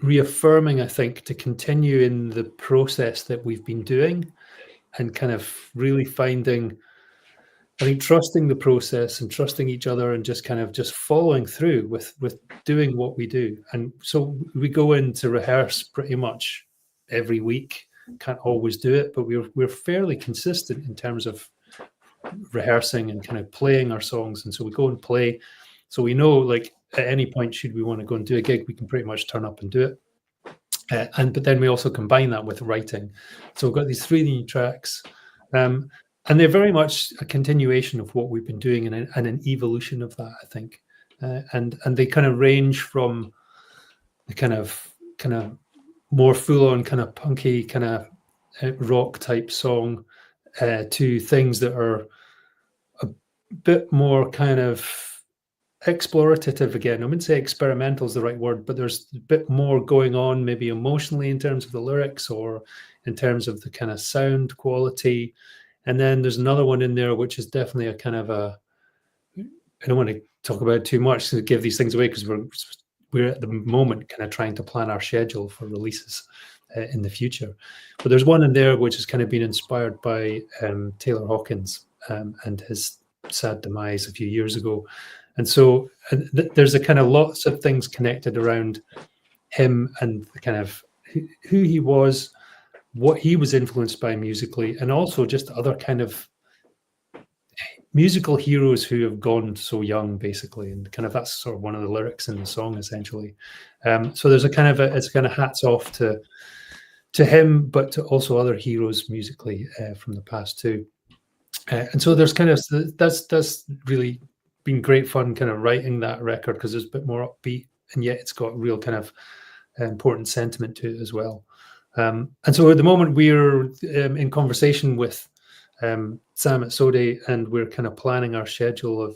reaffirming, I think, to continue in the process that we've been doing and kind of really finding, I think, trusting the process and trusting each other and just kind of just following through with doing what we do. And so we go in to rehearse pretty much every week. can't always do it, but we're fairly consistent in terms of rehearsing and kind of playing our songs. And so we go and play. So we know, like, at any point, should we want to go and do a gig, we can pretty much turn up and do it. But then we also combine that with writing. So we've got these 3 new tracks, and they're very much a continuation of what we've been doing and an evolution of that, I think. And they kind of range from the kind of more full-on kind of punky kind of rock type song to things that are a bit more kind of explorative again. I wouldn't say experimental is the right word, but there's a bit more going on, maybe emotionally, in terms of the lyrics or in terms of the kind of sound quality. And then there's another one in there which is definitely a kind of a, I don't want to talk about it too much to give these things away, because we're at the moment kind of trying to plan our schedule for releases in the future. But there's one in there which has kind of been inspired by Taylor Hawkins and his sad demise a few years ago. And so there's a kind of lots of things connected around him and the kind of who he was, what he was influenced by musically, and also just other kind of musical heroes who have gone so young, basically. And kind of that's sort of one of the lyrics in the song, essentially. So there's it's kind of hats off to him, but to also other heroes musically from the past too. And so there's kind of, that's really been great fun kind of writing that record, because there's a bit more upbeat, and yet it's got real kind of important sentiment to it as well. And so at the moment we're in conversation with Sam at Sode, and we're kind of planning our schedule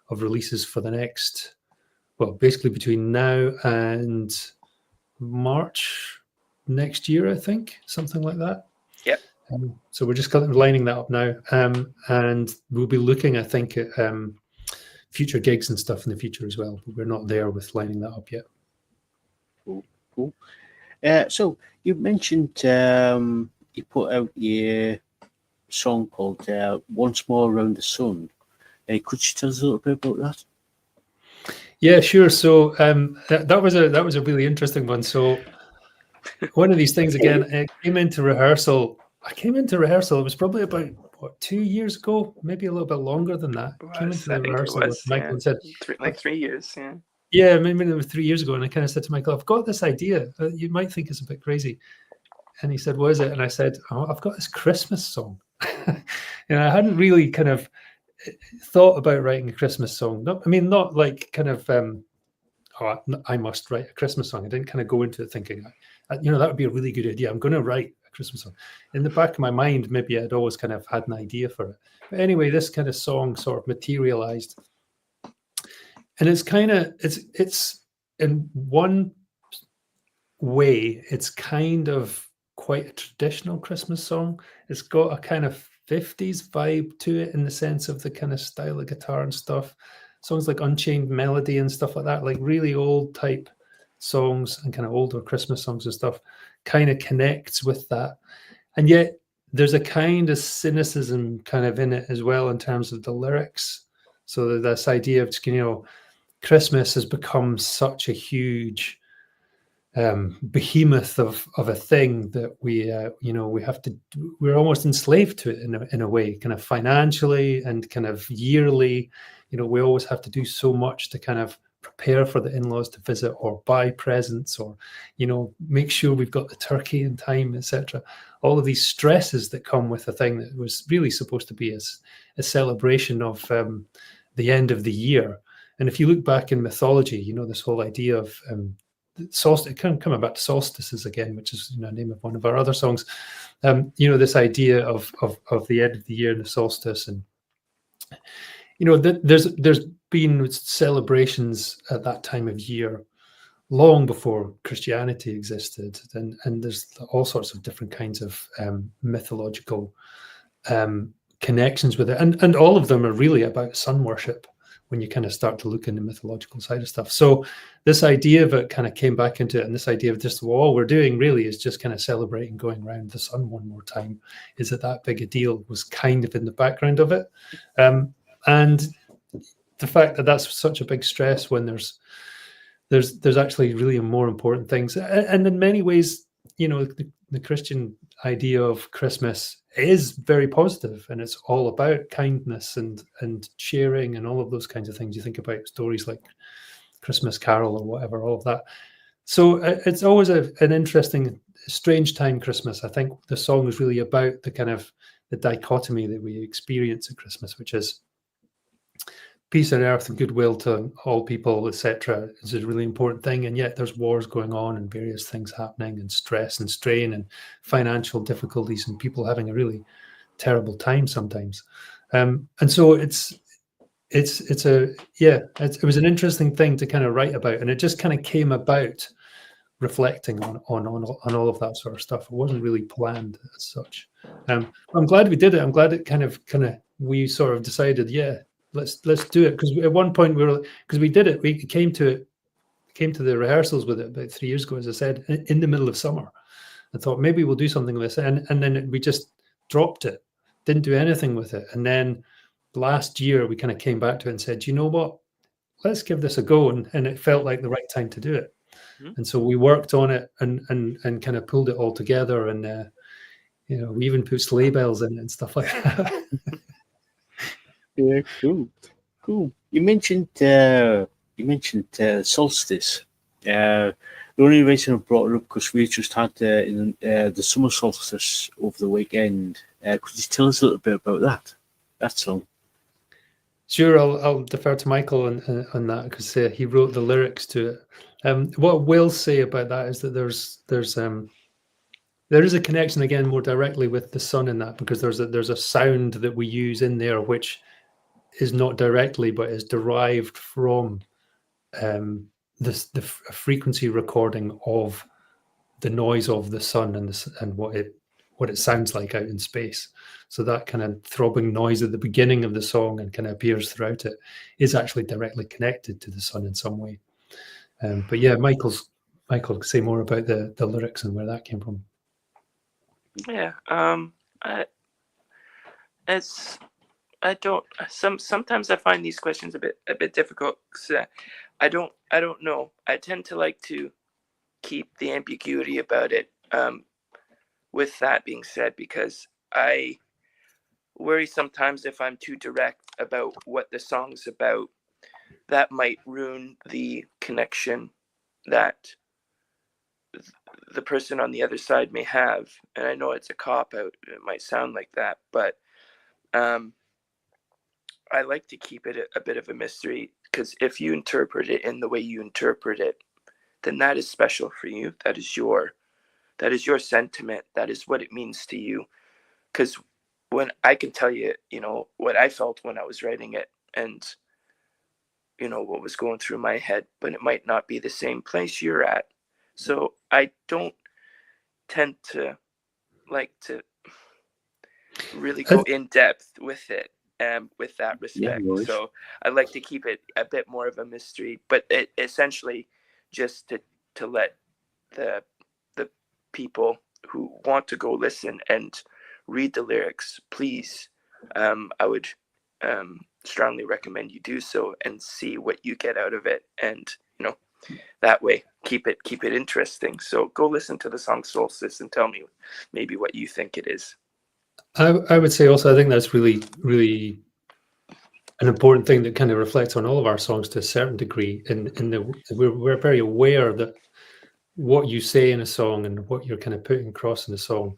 of releases for the next, well, basically between now and March next year, I think, something like that. Yep. So we're just kind of lining that up now, and we'll be looking, I think, at future gigs and stuff in the future as well. But we're not there with lining that up yet. Cool. So you mentioned you put out your song called "Once More Around the Sun." Could you tell us a little bit about that? Yeah, sure. So that was a really interesting one. So one of these things, again, I came into rehearsal. It was probably about 2 years ago, maybe a little bit longer than that. I think it was, Michael, and said, 3 years. Yeah. Yeah, maybe it was 3 years ago, and I kind of said to Michael, "I've got this idea. You might think it's a bit crazy." And he said, "What is it?" And I said, "Oh, I've got this Christmas song." I hadn't really kind of thought about writing a Christmas song. Not like kind of, I must write a Christmas song. I didn't kind of go into it thinking, that would be a really good idea. I'm going to write a Christmas song. In the back of my mind, maybe I'd always kind of had an idea for it. But anyway, this kind of song sort of materialized. And it's kind of, it's in one way, it's kind of quite a traditional Christmas song. It's got a kind of 50s vibe to it in the sense of the kind of style of guitar and stuff. Songs like Unchained Melody and stuff like that, like really old type songs and kind of older Christmas songs and stuff, kind of connects with that. And yet there's a kind of cynicism kind of in it as well in terms of the lyrics. So this idea of, Christmas has become such a huge behemoth of a thing that we're almost enslaved to it in a way, kind of financially and kind of yearly. We always have to do so much to kind of prepare for the in-laws to visit, or buy presents, or make sure we've got the turkey in time, etc. All of these stresses that come with a thing that was really supposed to be a celebration of the end of the year. And if you look back in mythology, this whole idea of solstice, coming back to solstices again, which is the name of one of our other songs. This idea of the end of the year and the solstice, and there's been celebrations at that time of year long before Christianity existed, and there's all sorts of different kinds of mythological connections with it, and all of them are really about sun worship when you kind of start to look in the mythological side of stuff. So this idea of it kind of came back into it, and this idea of just all we're doing really is just kind of celebrating going around the sun one more time. Is it that big a deal? Was kind of in the background of it. And the fact that that's such a big stress when there's actually really more important things. And in many ways, the Christian idea of Christmas is very positive, and it's all about kindness and sharing and all of those kinds of things. You think about stories like Christmas Carol or whatever, all of that. So it's always an interesting, strange time, Christmas. I think the song is really about the kind of the dichotomy that we experience at Christmas, which is peace on earth and goodwill to all people, etc. is a really important thing. And yet there's wars going on and various things happening and stress and strain and financial difficulties and people having a really terrible time sometimes. And so it was an interesting thing to kind of write about, and it just kind of came about reflecting on all of that sort of stuff. It wasn't really planned as such. I'm glad we did it. I'm glad it kind of we sort of decided, yeah, let's do it, because at one point we did it. We came to the rehearsals with it about 3 years ago, as I said, in the middle of summer. I thought maybe we'll do something with this, and then we just dropped it, didn't do anything with it, and then last year we kind of came back to it and said, you know what, let's give this a go, and it felt like the right time to do it. And so we worked on it and kind of pulled it all together, and we even put sleigh bells in it and stuff like that. Yeah, cool. You mentioned solstice. The only reason I brought it up because we just had the summer solstice over the weekend. Could you tell us a little bit about that song? Sure, I'll defer to Michael on that, because he wrote the lyrics to it. What we'll say about that is that there is a connection, again, more directly with the sun in that, because there's a sound that we use in there which is not directly, but is derived from the frequency recording of the noise of the sun and what it sounds like out in space. So that kind of throbbing noise at the beginning of the song and kind of appears throughout it is actually directly connected to the sun in some way. But yeah, Michael can say more about the lyrics and where that came from. Yeah, sometimes I find these questions a bit difficult, because I don't know. I tend to like to keep the ambiguity about it. With that being said, because I worry sometimes if I'm too direct about what the song's about, that might ruin the connection that the person on the other side may have. And I know it's a cop-out, it might sound like that, but I like to keep it a bit of a mystery, because if you interpret it in the way you interpret it, then that is special for you. That is your sentiment. That is what it means to you. Because when I can tell you, what I felt when I was writing it, and what was going through my head, but it might not be the same place you're at. So I don't tend to like to really go in depth with it, with that respect. Yeah, so I like to keep it a bit more of a mystery, but it essentially just to let the people who want to go listen and read the lyrics, please, I would strongly recommend you do so and see what you get out of it, and that way keep it interesting. So go listen to the song Solstice and tell me maybe what you think it is. I would say also, I think that's really, really an important thing that kind of reflects on all of our songs to a certain degree. We're very aware that what you say in a song and what you're kind of putting across in a song,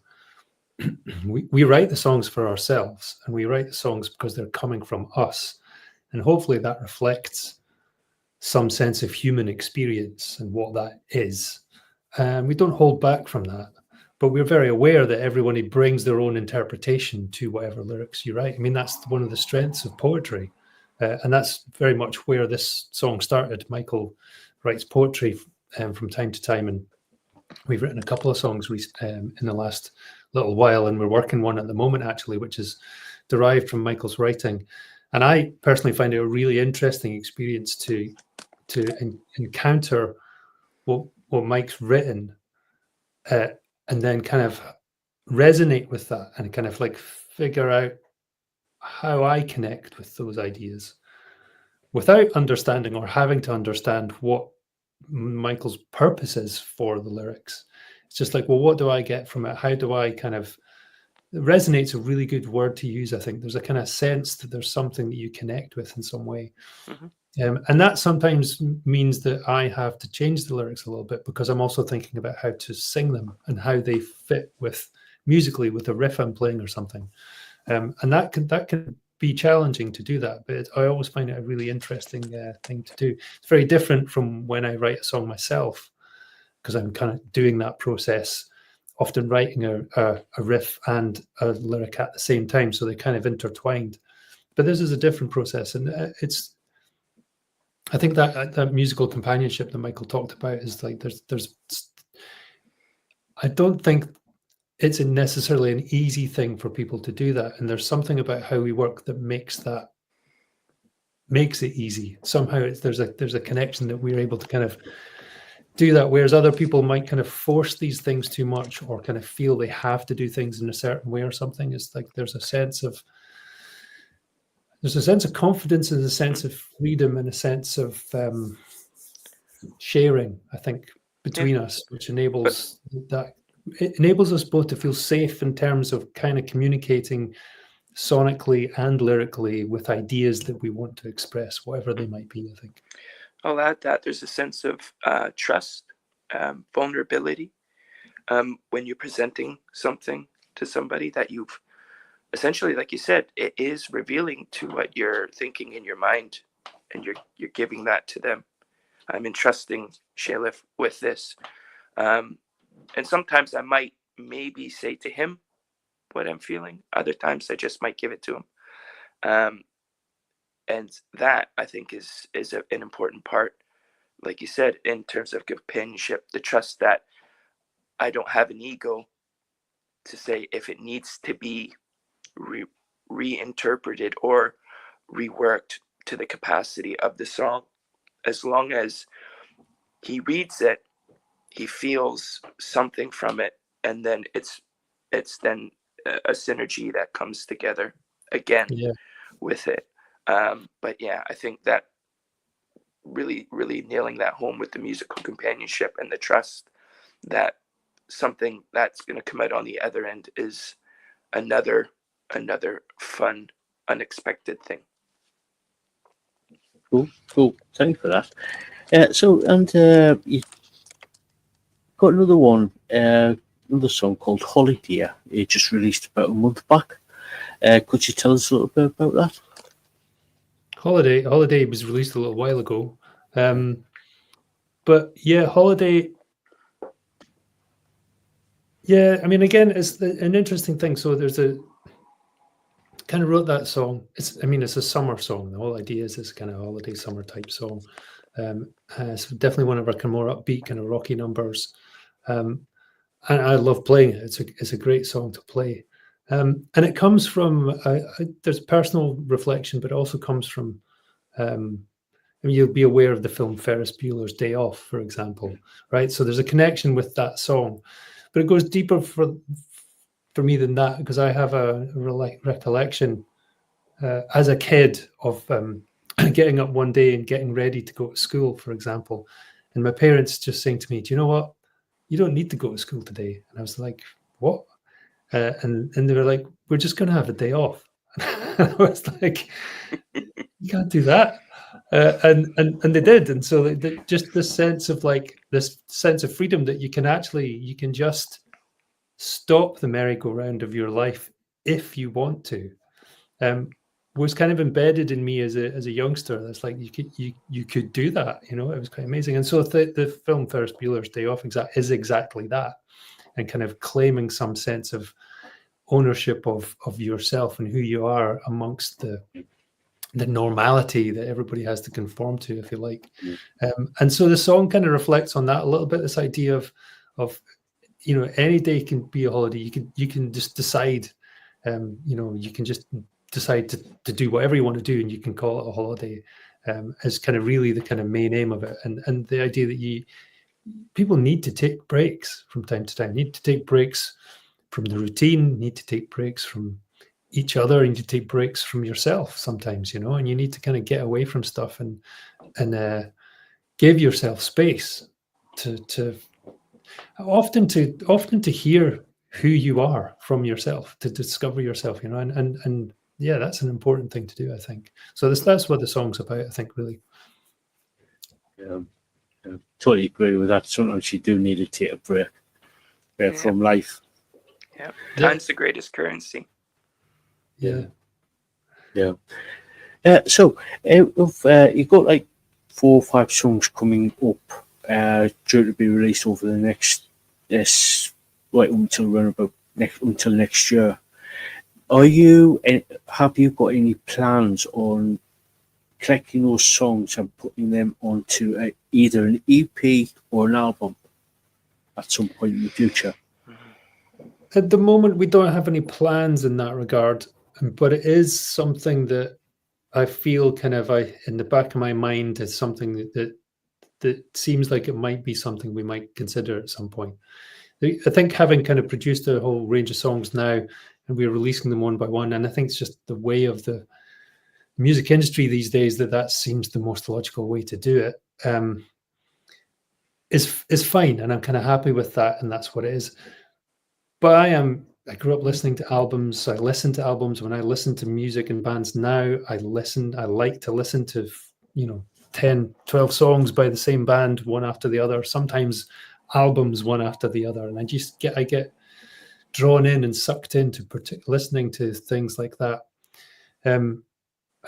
we write the songs for ourselves, and we write the songs because they're coming from us. And hopefully that reflects some sense of human experience and what that is. We don't hold back from that, but we're very aware that everybody brings their own interpretation to whatever lyrics you write. I mean, that's one of the strengths of poetry. And that's very much where this song started. Michael writes poetry from time to time, and we've written a couple of songs in the last little while, and we're working one at the moment, actually, which is derived from Michael's writing. And I personally find it a really interesting experience to encounter what Mike's written, and then kind of resonate with that and kind of like figure out how I connect with those ideas without understanding or having to understand what Michael's purpose is for the lyrics. It's just like, well, what do I get from it? How do I kind of, resonate's a really good word to use. I think there's a kind of sense that there's something that you connect with in some way. And that sometimes means that I have to change the lyrics a little bit, because I'm also thinking about how to sing them and how they fit with musically with the riff I'm playing or something. And that can be challenging to do that, but I always find it a really interesting thing to do. It's very different from when I write a song myself, because I'm kind of doing that process, often writing a riff and a lyric at the same time, so they kind of intertwined. But this is a different process, and I think that musical companionship that Michael talked about is like there's I don't think it's necessarily an easy thing for people to do that, and there's something about how we work that makes it easy. Somehow there's a connection that we're able to kind of do that, whereas other people might kind of force these things too much, or kind of feel they have to do things in a certain way or something. It's like there's a sense of confidence and a sense of freedom and a sense of sharing, I think, between us, which enables that. It enables us both to feel safe in terms of kind of communicating sonically and lyrically with ideas that we want to express, whatever they might be, I think. I'll add that there's a sense of trust, vulnerability, when you're presenting something to somebody that you've essentially, like you said, it is revealing to what you're thinking in your mind, and you're giving that to them. I'm entrusting Shalif with this. And sometimes I might maybe say to him what I'm feeling. Other times I just might give it to him. And that, I think, is an important part, like you said, in terms of companionship, the trust that I don't have an ego to say if it needs to be reinterpreted or reworked to the capacity of the song. As long as he reads it, he feels something from it, and then it's then a synergy that comes together again with it. But yeah, I think that really nailing that home with the musical companionship and the trust that something that's going to come out on the other end is another fun, unexpected thing. Cool. Thank you for that. So, you got another one, another song called Holiday. It just released about a month back. Could you tell us a little bit about that? Holiday was released a little while ago. But yeah, Holiday. Yeah, I mean, again, it's an interesting thing. So there's kind of wrote that song. It's a summer song. The whole idea is this kind of holiday summer type song. It's definitely one of our kind of more upbeat kind of rocky numbers. And I love playing it. It's a great song to play. And it comes from, there's personal reflection, but it also comes from, you'll be aware of the film Ferris Bueller's Day Off, for example, right? So there's a connection with that song, but it goes deeper for me than that, because I have a recollection as a kid of getting up one day and getting ready to go to school, for example, and my parents just saying to me, "Do you know what? You don't need to go to school today." And I was like, "What?" And they were like, "We're just going to have a day off." And I was like, "You can't do that." And they did. And so just this sense of freedom that you can just stop the merry-go-round of your life if you want to, was kind of embedded in me as a youngster. That's like you could do that, it was quite amazing. And so the film Ferris Bueller's Day Off is exactly that, and kind of claiming some sense of ownership of yourself and who you are amongst the normality that everybody has to conform to, if you like. And so the song kind of reflects on that a little bit, this idea of any day can be a holiday. You can just decide, you can just decide to do whatever you want to do, and you can call it a holiday, as kind of really the kind of main aim of it. And the idea that people need to take breaks from time to time, need to take breaks from the routine, need to take breaks from each other, and you take breaks from yourself sometimes, and you need to kind of get away from stuff and give yourself space to often to hear who you are from yourself, to discover yourself, and yeah, that's an important thing to do, I think. So that's what the song's about, I think, really. Yeah, totally agree with that. Sometimes you do need to take a break from life. Yeah, time's the greatest currency. Yeah. So you've got like 4 or 5 songs coming up, due to be released over the next until next year. Have you got any plans on collecting those songs and putting them onto either an EP or an album at some point in the future? At the moment, we don't have any plans in that regard, but it is something that I feel in the back of my mind is something that seems like it might be something we might consider at some point. I think having kind of produced a whole range of songs now, and we're releasing them one by one, and I think it's just the way of the music industry these days that seems the most logical way to do it. Is fine, and I'm kind of happy with that, and that's what it is. But I grew up listening to albums. I listen to albums. When I listen to music and bands now, I like to listen to 10, 12 songs by the same band, one after the other, sometimes albums one after the other, and I get drawn in and sucked into listening to things like that. And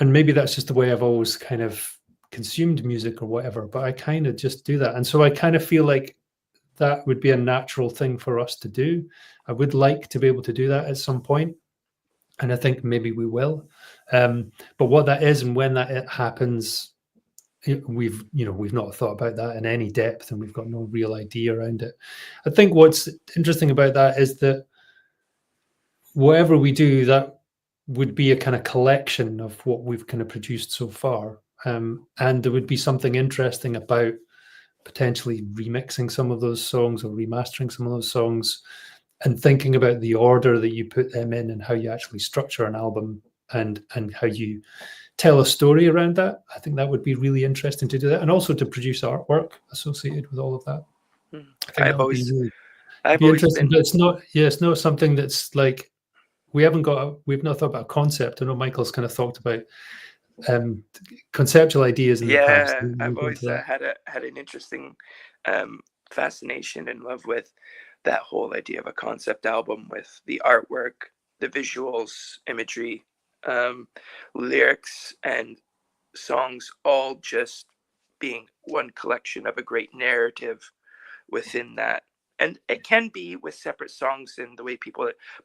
maybe that's just the way I've always kind of consumed music or whatever, but I kind of just do that. And so I kind of feel like that would be a natural thing for us to do. I would like to be able to do that at some point, and I think maybe we will. But what that is and when that happens, we've not thought about that in any depth, and we've got no real idea around it. I think what's interesting about that is that whatever we do, that would be a kind of collection of what we've kind of produced so far, and there would be something interesting about potentially remixing some of those songs or remastering some of those songs, and thinking about the order that you put them in and how you actually structure an album and how you tell a story around that. I think that would be really interesting to do that, and also to produce artwork associated with all of that. I think that would be interesting. But it's not something that's like we've not thought about a concept. I know Michael's kind of talked about conceptual ideas in the past. I've always had an interesting fascination and love with that whole idea of a concept album, with the artwork, the visuals, imagery, lyrics, and songs all just being one collection of a great narrative within that. And it can be with separate songs in the way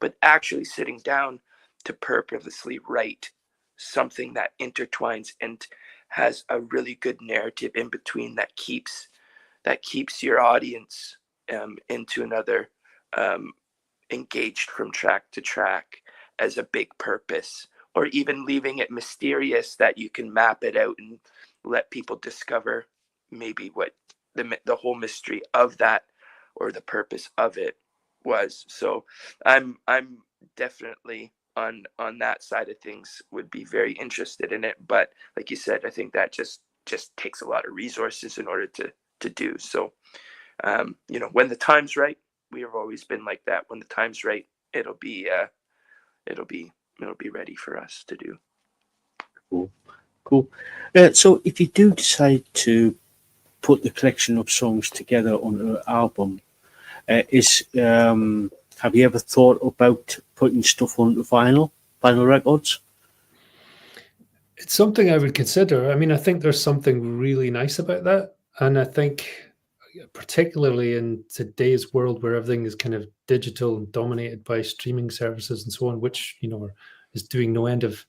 but actually sitting down to purposely write something that intertwines and has a really good narrative in between that keeps your audience into another, engaged from track to track as a big purpose, or even leaving it mysterious that you can map it out and let people discover maybe what the whole mystery of that or the purpose of it was. So I'm definitely on that side of things, would be very interested in it. But like you said, I think that just takes a lot of resources in order to do. So when the time's right, we have always been like that. When the time's right, it'll be ready for us to do. Cool. So if you do decide to put the collection of songs together on an album, have you ever thought about putting stuff onto vinyl records? It's something I would consider. I mean, I think there's something really nice about that. And I think particularly in today's world where everything is kind of digital and dominated by streaming services and so on, which, is doing no end of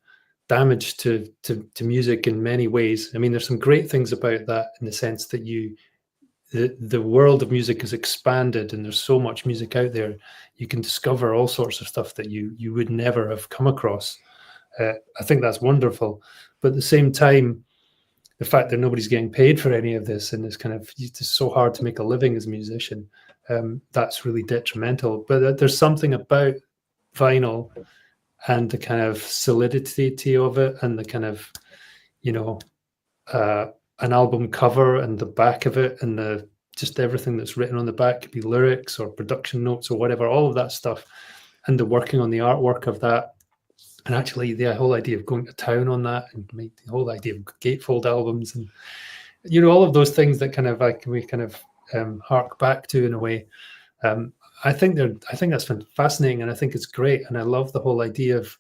damage to music in many ways. I mean, there's some great things about that in the sense that the world of music is expanded and there's so much music out there. You can discover all sorts of stuff that you would never have come across. I think that's wonderful. But at the same time, the fact that nobody's getting paid for any of this and it's just so hard to make a living as a musician, that's really detrimental. But there's something about vinyl and the kind of solidity of it, and the kind of, an album cover and the back of it and the just everything that's written on the back, could be lyrics or production notes or whatever, all of that stuff, and the working on the artwork of that. And actually the whole idea of going to town on that, and the whole idea of gatefold albums, and all of those things that kind of we kind of hark back to in a way. I think that's fascinating, and I think it's great, and I love the whole idea of,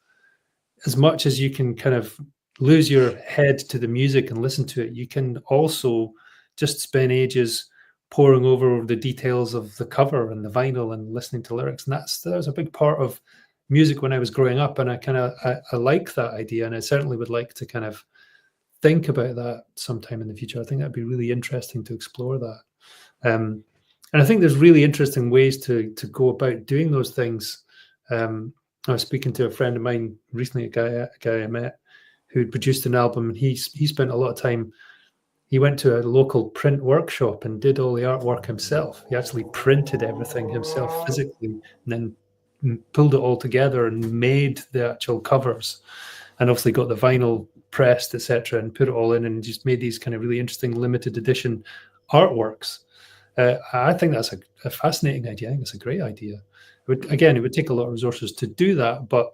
as much as you can kind of lose your head to the music and listen to it, you can also just spend ages poring over the details of the cover and the vinyl and listening to lyrics. And that was a big part of music when I was growing up. And I like that idea. And I certainly would like to kind of think about that sometime in the future. I think that'd be really interesting to explore that. And I think there's really interesting ways to go about doing those things. I was speaking to a friend of mine recently, a guy I met, who had produced an album, and he spent a lot of time. He went to a local print workshop and did all the artwork himself. He actually printed everything himself physically, and then pulled it all together and made the actual covers, and obviously got the vinyl pressed, etc., and put it all in, and just made these kind of really interesting limited edition artworks. I think that's a fascinating idea. I think it's a great idea. It would take a lot of resources to do that, but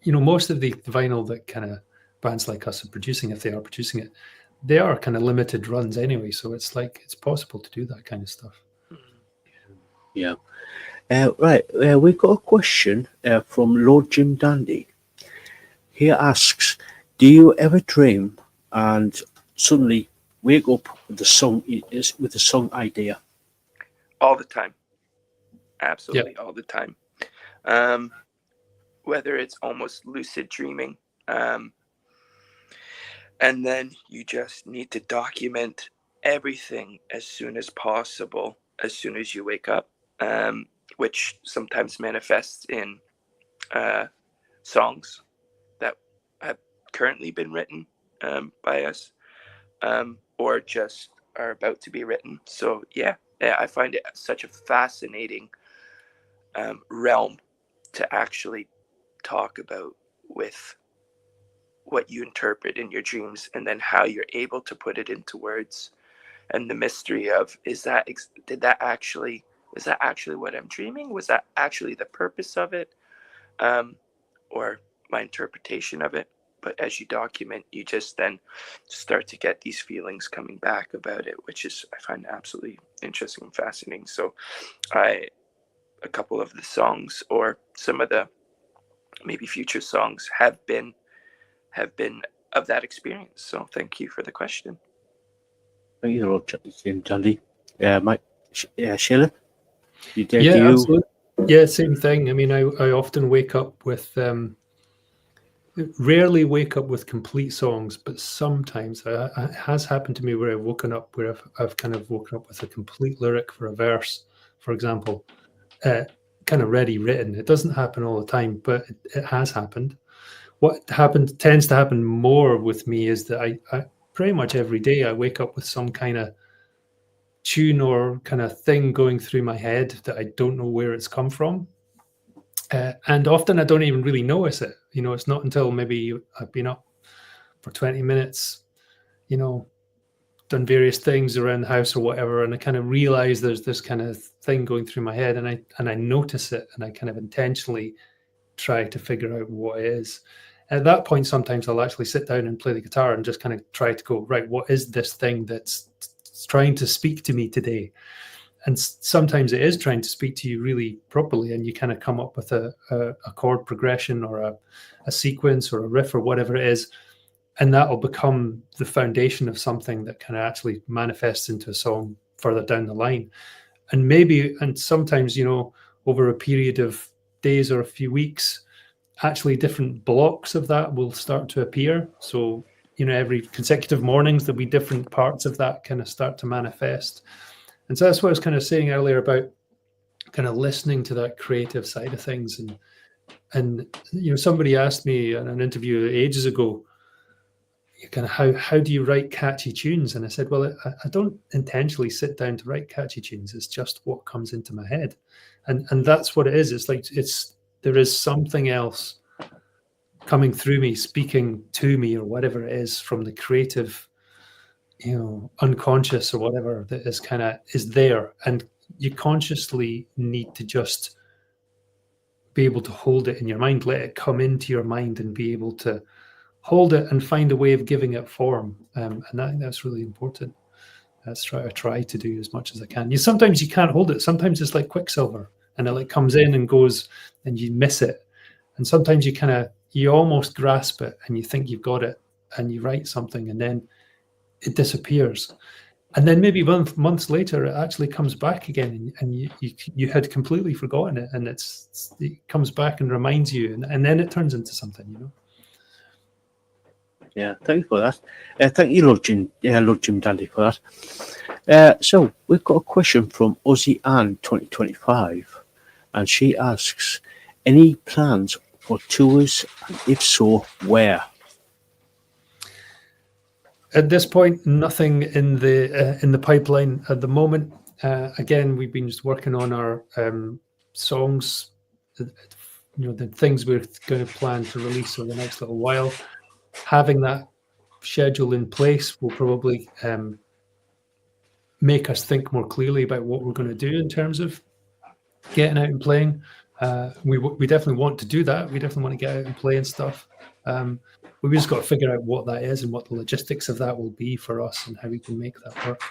most of the vinyl that kind of bands like us are producing, if they are producing it, they are kind of limited runs anyway. So it's possible to do that kind of stuff. Yeah. Right. We've got a question from Lord Jim Dandy. He asks, do you ever dream and suddenly wake up with the song idea? All the time. Absolutely, all the time. Whether it's almost lucid dreaming, and then you just need to document everything as soon as possible, as soon as you wake up, which sometimes manifests in songs that have currently been written by us, or just are about to be written. So yeah, I find it such a fascinating realm to actually talk about, with what you interpret in your dreams and then how you're able to put it into words, and the mystery of, was that actually what I'm dreaming? Was that actually the purpose of it, or my interpretation of it? But as you document, you just then start to get these feelings coming back about it, which is, I find absolutely interesting and fascinating. So a couple of the songs, or some of the maybe future songs, have been of that experience. So thank you for the question. Thank you, Lord Jim Dandy. Mike, Sheila? Absolutely. Yeah, same thing. I mean, I often wake up with, rarely wake up with complete songs, but sometimes it has happened to me where I've kind of woken up with a complete lyric for a verse, for example, kind of ready written. It doesn't happen all the time, but it has happened. What tends to happen more with me is that I pretty much every day I wake up with some kind of tune or kind of thing going through my head that I don't know where it's come from. And often I don't even really notice it. It's not until maybe I've been up for 20 minutes, done various things around the house or whatever, and I kind of realize there's this kind of thing going through my head, and I notice it, and I kind of intentionally try to figure out what it is. At that point, sometimes I'll actually sit down and play the guitar and just kind of try to go, right, what is this thing that's trying to speak to me today? And sometimes it is trying to speak to you really properly, and you kind of come up with a chord progression or a sequence or a riff or whatever it is, and that will become the foundation of something that kind of actually manifests into a song further down the line. And sometimes, over a period of days or a few weeks, actually different blocks of that will start to appear. So, every consecutive mornings, there'll be different parts of that kind of start to manifest. And so that's what I was kind of saying earlier about kind of listening to that creative side of things. And somebody asked me in an interview ages ago, kind of how do you write catchy tunes? And I said, well, I don't intentionally sit down to write catchy tunes. It's just what comes into my head. And that's what it is. It's like, there is something else coming through me, speaking to me, or whatever it is, from the creative, unconscious or whatever that is there, and you consciously need to just be able to hold it in your mind, let it come into your mind, and be able to hold it and find a way of giving it form. And that's really important. That's I try to do as much as I can. Sometimes you can't hold it. Sometimes it's like Quicksilver, and it comes in and goes, and you miss it. And sometimes you almost grasp it, and you think you've got it, and you write something, and then it disappears. And then maybe months later, it actually comes back again, and you had completely forgotten it, and it comes back and reminds you, and then it turns into something. Yeah, thank you for that. Thank you, Lord Jim Dandy, for that. So we've got a question from Ozzy Ann 2025, and she asks, any plans for tours, and if so, where? At this point, nothing in the pipeline at the moment. Again, we've been just working on our songs, the things we're going to plan to release over the next little while. Having that schedule in place will probably make us think more clearly about what we're going to do in terms of getting out and playing. We definitely want to do that. We definitely want to get out and play and stuff. We've just got to figure out what that is and what the logistics of that will be for us and how we can make that work.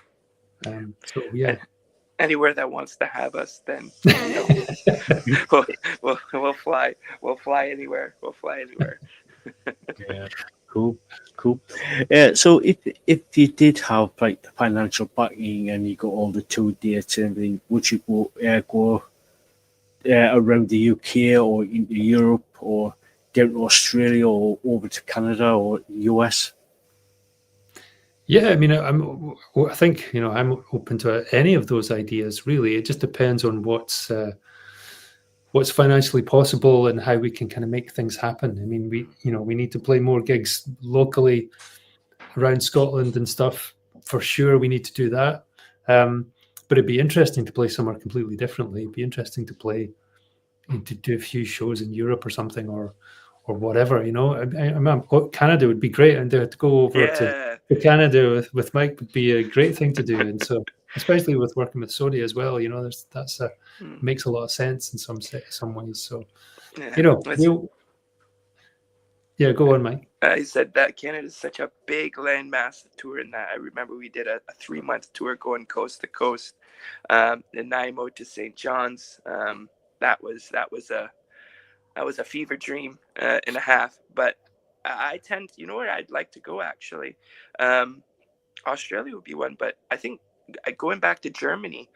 So yeah. Anywhere that wants to have us, then we'll fly. We'll fly anywhere. We'll fly anywhere. Yeah, cool. So if you did have like the financial backing and you got all the tour dates and everything, would you go around the UK or into Europe or down to Australia or over to Canada or US? Yeah, I mean, I think I'm open to any of those ideas. Really, it just depends on what's financially possible and how we can kind of make things happen. I mean, we need to play more gigs locally around Scotland and stuff. For sure, we need to do that. But it'd be interesting to play somewhere completely differently. It'd be interesting to do a few shows in Europe or something, or whatever. Canada would be great, and to go over to Canada with Mike would be a great thing to do. And so, especially with working with Sodi as well, makes a lot of sense in some ways. So, go on, Mike. I said that Canada is such a big landmass tour, in that I remember we did a 3-month tour going coast to coast, Nanaimo to St. John's. That was a fever dream and a half. But I tend, where I'd like to go actually. Australia would be one, but I think going back to Germany,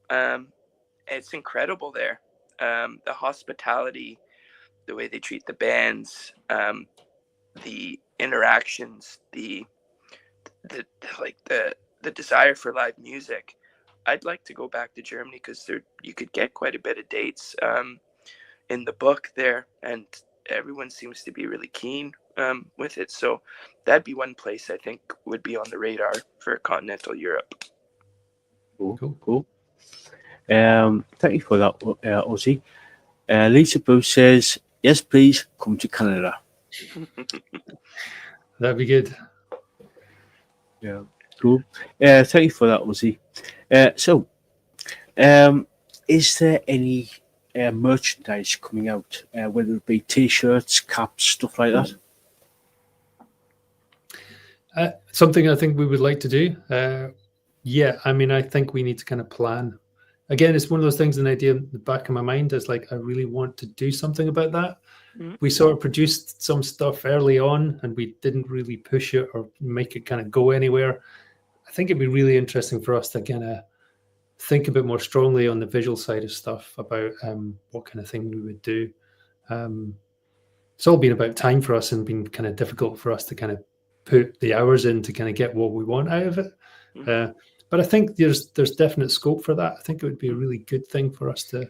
it's incredible there. The hospitality, the way they treat the bands, the interactions, the desire for live music. I'd like to go back to Germany because you could get quite a bit of dates in the book there, and everyone seems to be really keen with it. So that'd be one place I think would be on the radar for continental Europe. Cool. Thank you for that, Ozzy. Lisaboo says, yes, please come to Canada. That'd be good. Yeah, cool. Thank you for that, Ozzy. So, is there any merchandise coming out, whether it be T-shirts, caps, stuff like that? Something I think we would like to do. Yeah, I mean, I think we need to kind of plan. Again, it's one of those things, an idea in the back of my mind is like, I really want to do something about that. Mm-hmm. We sort of produced some stuff early on and we didn't really push it or make it kind of go anywhere. I think it'd be really interesting for us to kind of think a bit more strongly on the visual side of stuff about what kind of thing we would do. It's all been about time for us and been kind of difficult for us to kind of put the hours in to kind of get what we want out of it. Mm-hmm. But I think there's definite scope for that. I think it would be a really good thing for us to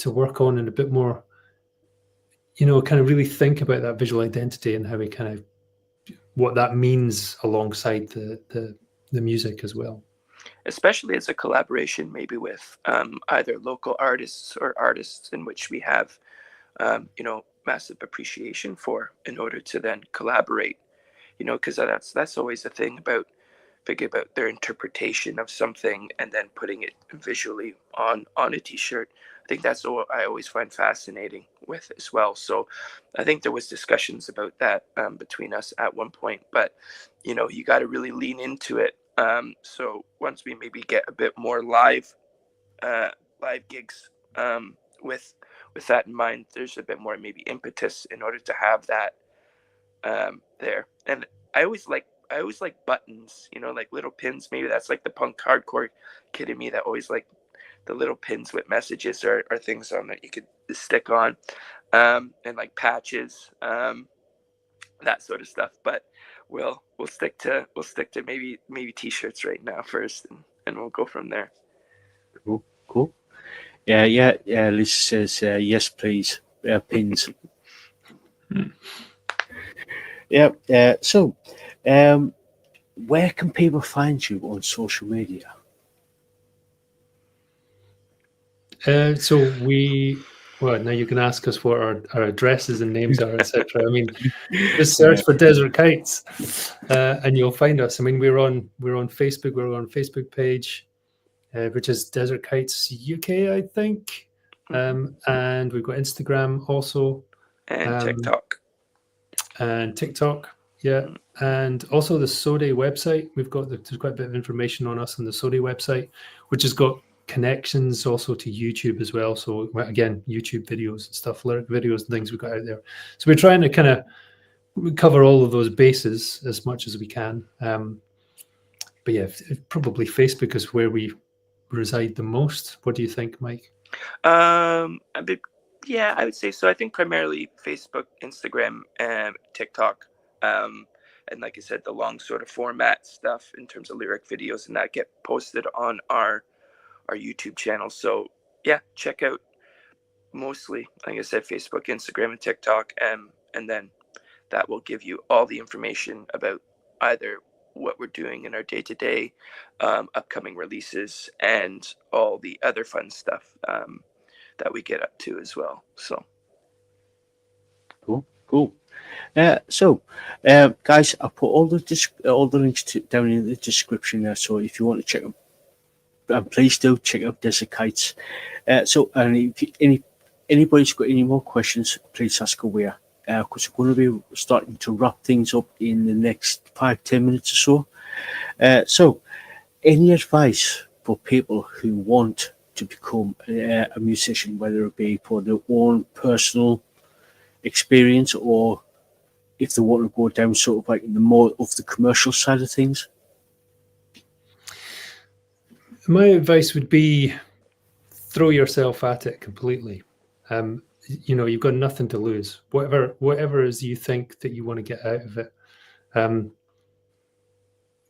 work on and a bit more, kind of really think about that visual identity and how we kind of what that means alongside the music as well. Especially as a collaboration, maybe with either local artists or artists in which we have, massive appreciation for, in order to then collaborate. Because that's always the thing about about their interpretation of something and then putting it visually on a t-shirt. I think that's what I always find fascinating with as well. So I think there was discussions about that between us at one point, but you know, you got to really lean into it. So once we maybe get a bit more live gigs with that in mind, there's a bit more maybe impetus in order to have that there. And I always like buttons, you know, like little pins. Maybe that's like the punk hardcore kid in me that always like the little pins with messages or things on that you could stick on, and like patches, that sort of stuff. But we'll stick to maybe t-shirts right now first, and we'll go from there. Cool. Yeah. Liz says yes, please. Pins. Yeah. So, where can people find you on social media? Well, now you can ask us what our addresses and names are, etc. I mean, just search for Desert Kites, and you'll find us. I mean, we're on Facebook. We're on Facebook page, which is Desert Kites UK, I think, and we've got Instagram also, and TikTok. Yeah, and also the Sode website. There's quite a bit of information on us on the Sode website, which has got connections also to YouTube as well. So again, YouTube videos and stuff, lyric videos and things we've got out there. So we're trying to kind of cover all of those bases as much as we can. But yeah, probably Facebook is where we reside the most. What do you think, Mike? Yeah, I would say so. I think primarily Facebook, Instagram, and TikTok. And like I said, the long sort of format stuff in terms of lyric videos and that get posted on our YouTube channel. So yeah, check out mostly, like I said, Facebook, Instagram, and TikTok, and then that will give you all the information about either what we're doing in our day-to-day, upcoming releases, and all the other fun stuff that we get up to as well. So cool. So, guys, I'll put all the links down in the description there. So if you want to check them, please do check out Desert Kites. So, and if anybody's got any more questions, please ask away. Because we're going to be starting to wrap things up in the next 5-10 minutes or so. So, any advice for people who want to become a musician, whether it be for their own personal experience or if they want to go down sort of like the more of the commercial side of things? My advice would be throw yourself at it completely. You know, you've got nothing to lose. Whatever it is you think that you want to get out of it,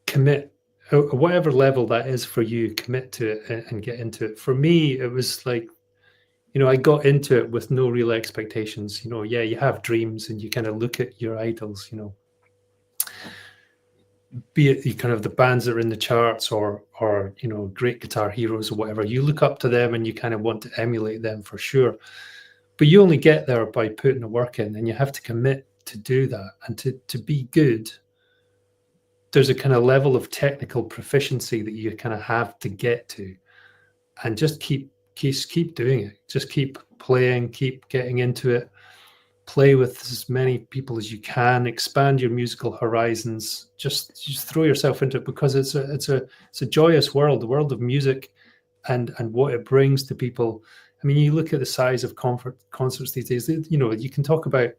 commit. Whatever level that is for you, commit to it and get into it. For me, it was like, you know, I got into it with no real expectations. You know, yeah, you have dreams and you kind of look at your idols, you know, be it the kind of the bands that are in the charts or you know, great guitar heroes or whatever. You look up to them and you kind of want to emulate them for sure. But you only get there by putting the work in, and you have to commit to do that. And to be good, there's a kind of level of technical proficiency that you kind of have to get to, and just keep doing it. Just keep playing, keep getting into it. Play with as many people as you can. Expand your musical horizons. Just throw yourself into it, because it's a joyous world, the world of music, and what it brings to people. I mean, you look at the size of concerts these days. You know, you can talk about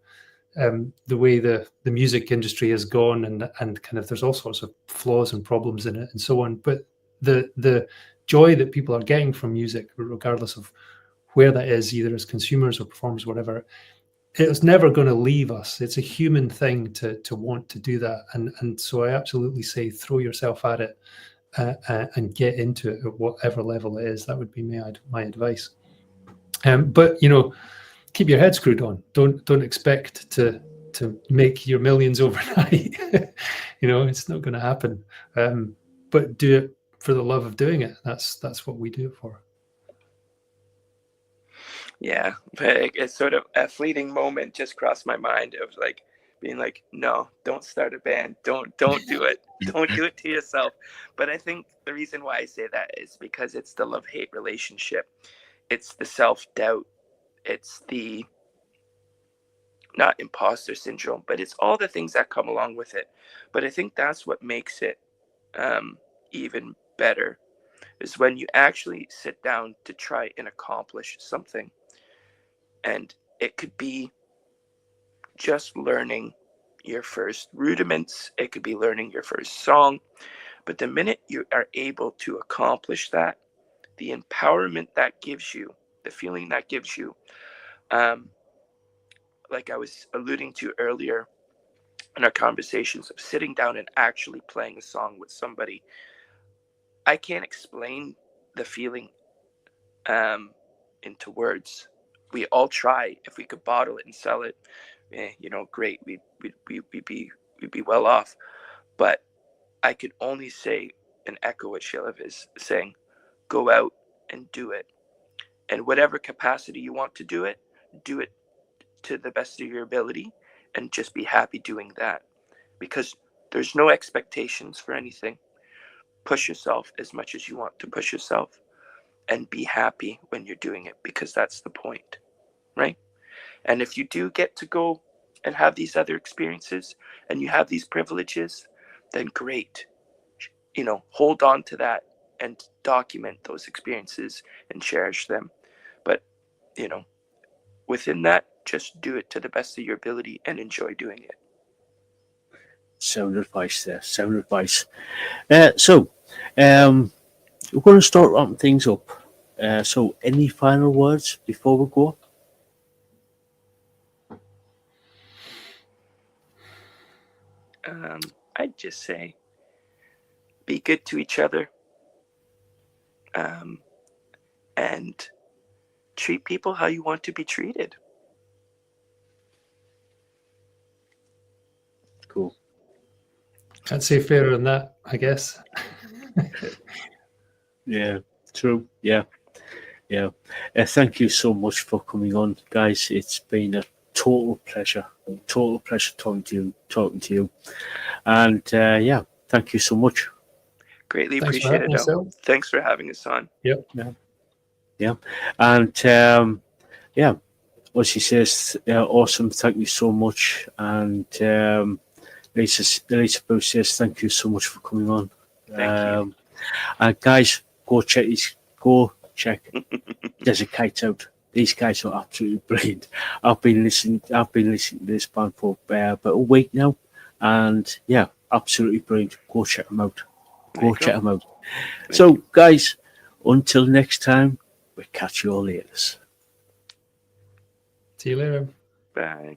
the way the music industry has gone, and kind of there's all sorts of flaws and problems in it, and so on. But the joy that people are getting from music, regardless of where that is, either as consumers or performers, whatever, it's never going to leave us. It's a human thing to want to do that, and so I absolutely say throw yourself at it and get into it at whatever level it is. That would be my advice. But you know, keep your head screwed on. Don't expect to make your millions overnight. You know, it's not going to happen. But do it for the love of doing it. That's what we do it for. Yeah, but it's sort of a fleeting moment just crossed my mind of like being like, no, don't start a band. Don't do it. Don't do it to yourself. But I think the reason why I say that is because it's the love-hate relationship. It's the self-doubt. It's the, not imposter syndrome, but it's all the things that come along with it. But I think that's what makes it even better, is when you actually sit down to try and accomplish something. And it could be just learning your first rudiments, it could be learning your first song. But the minute you are able to accomplish that, the empowerment that gives you, the feeling that gives you, like I was alluding to earlier in our conversations, of sitting down and actually playing a song with somebody, I can't explain the feeling into words. We all try. If we could bottle it and sell it, great. We'd be well off. But I could only say and echo what Shilif is saying: go out and do it, and whatever capacity you want to do it to the best of your ability, and just be happy doing that, because there's no expectations for anything. Push yourself as much as you want to push yourself, and be happy when you're doing it, because that's the point, right? And if you do get to go and have these other experiences and you have these privileges, then great. Hold on to that and document those experiences and cherish them. But, within that, just do it to the best of your ability and enjoy doing it. Sound advice there. Sound advice. So, we're going to start wrapping things up. So, any final words before we go? I'd just say, be good to each other, and treat people how you want to be treated. Cool. Can't say fairer than that, I guess. Yeah, true. Yeah. Thank you so much for coming on, guys. It's been a total pleasure talking to you. And thank you so much. Greatly Thanks for appreciate having it. us on. Thanks for having us on. Yep. And what she says, awesome. Thank you so much. And Lisaboo says, thank you so much for coming on. Thank you. And guys, go check Desert Kites out. These guys are absolutely brilliant. I've been listening to this band for about a week now, and yeah, absolutely brilliant. Go check them out. So, guys, until next time, we'll catch you all later. See you later. Bye.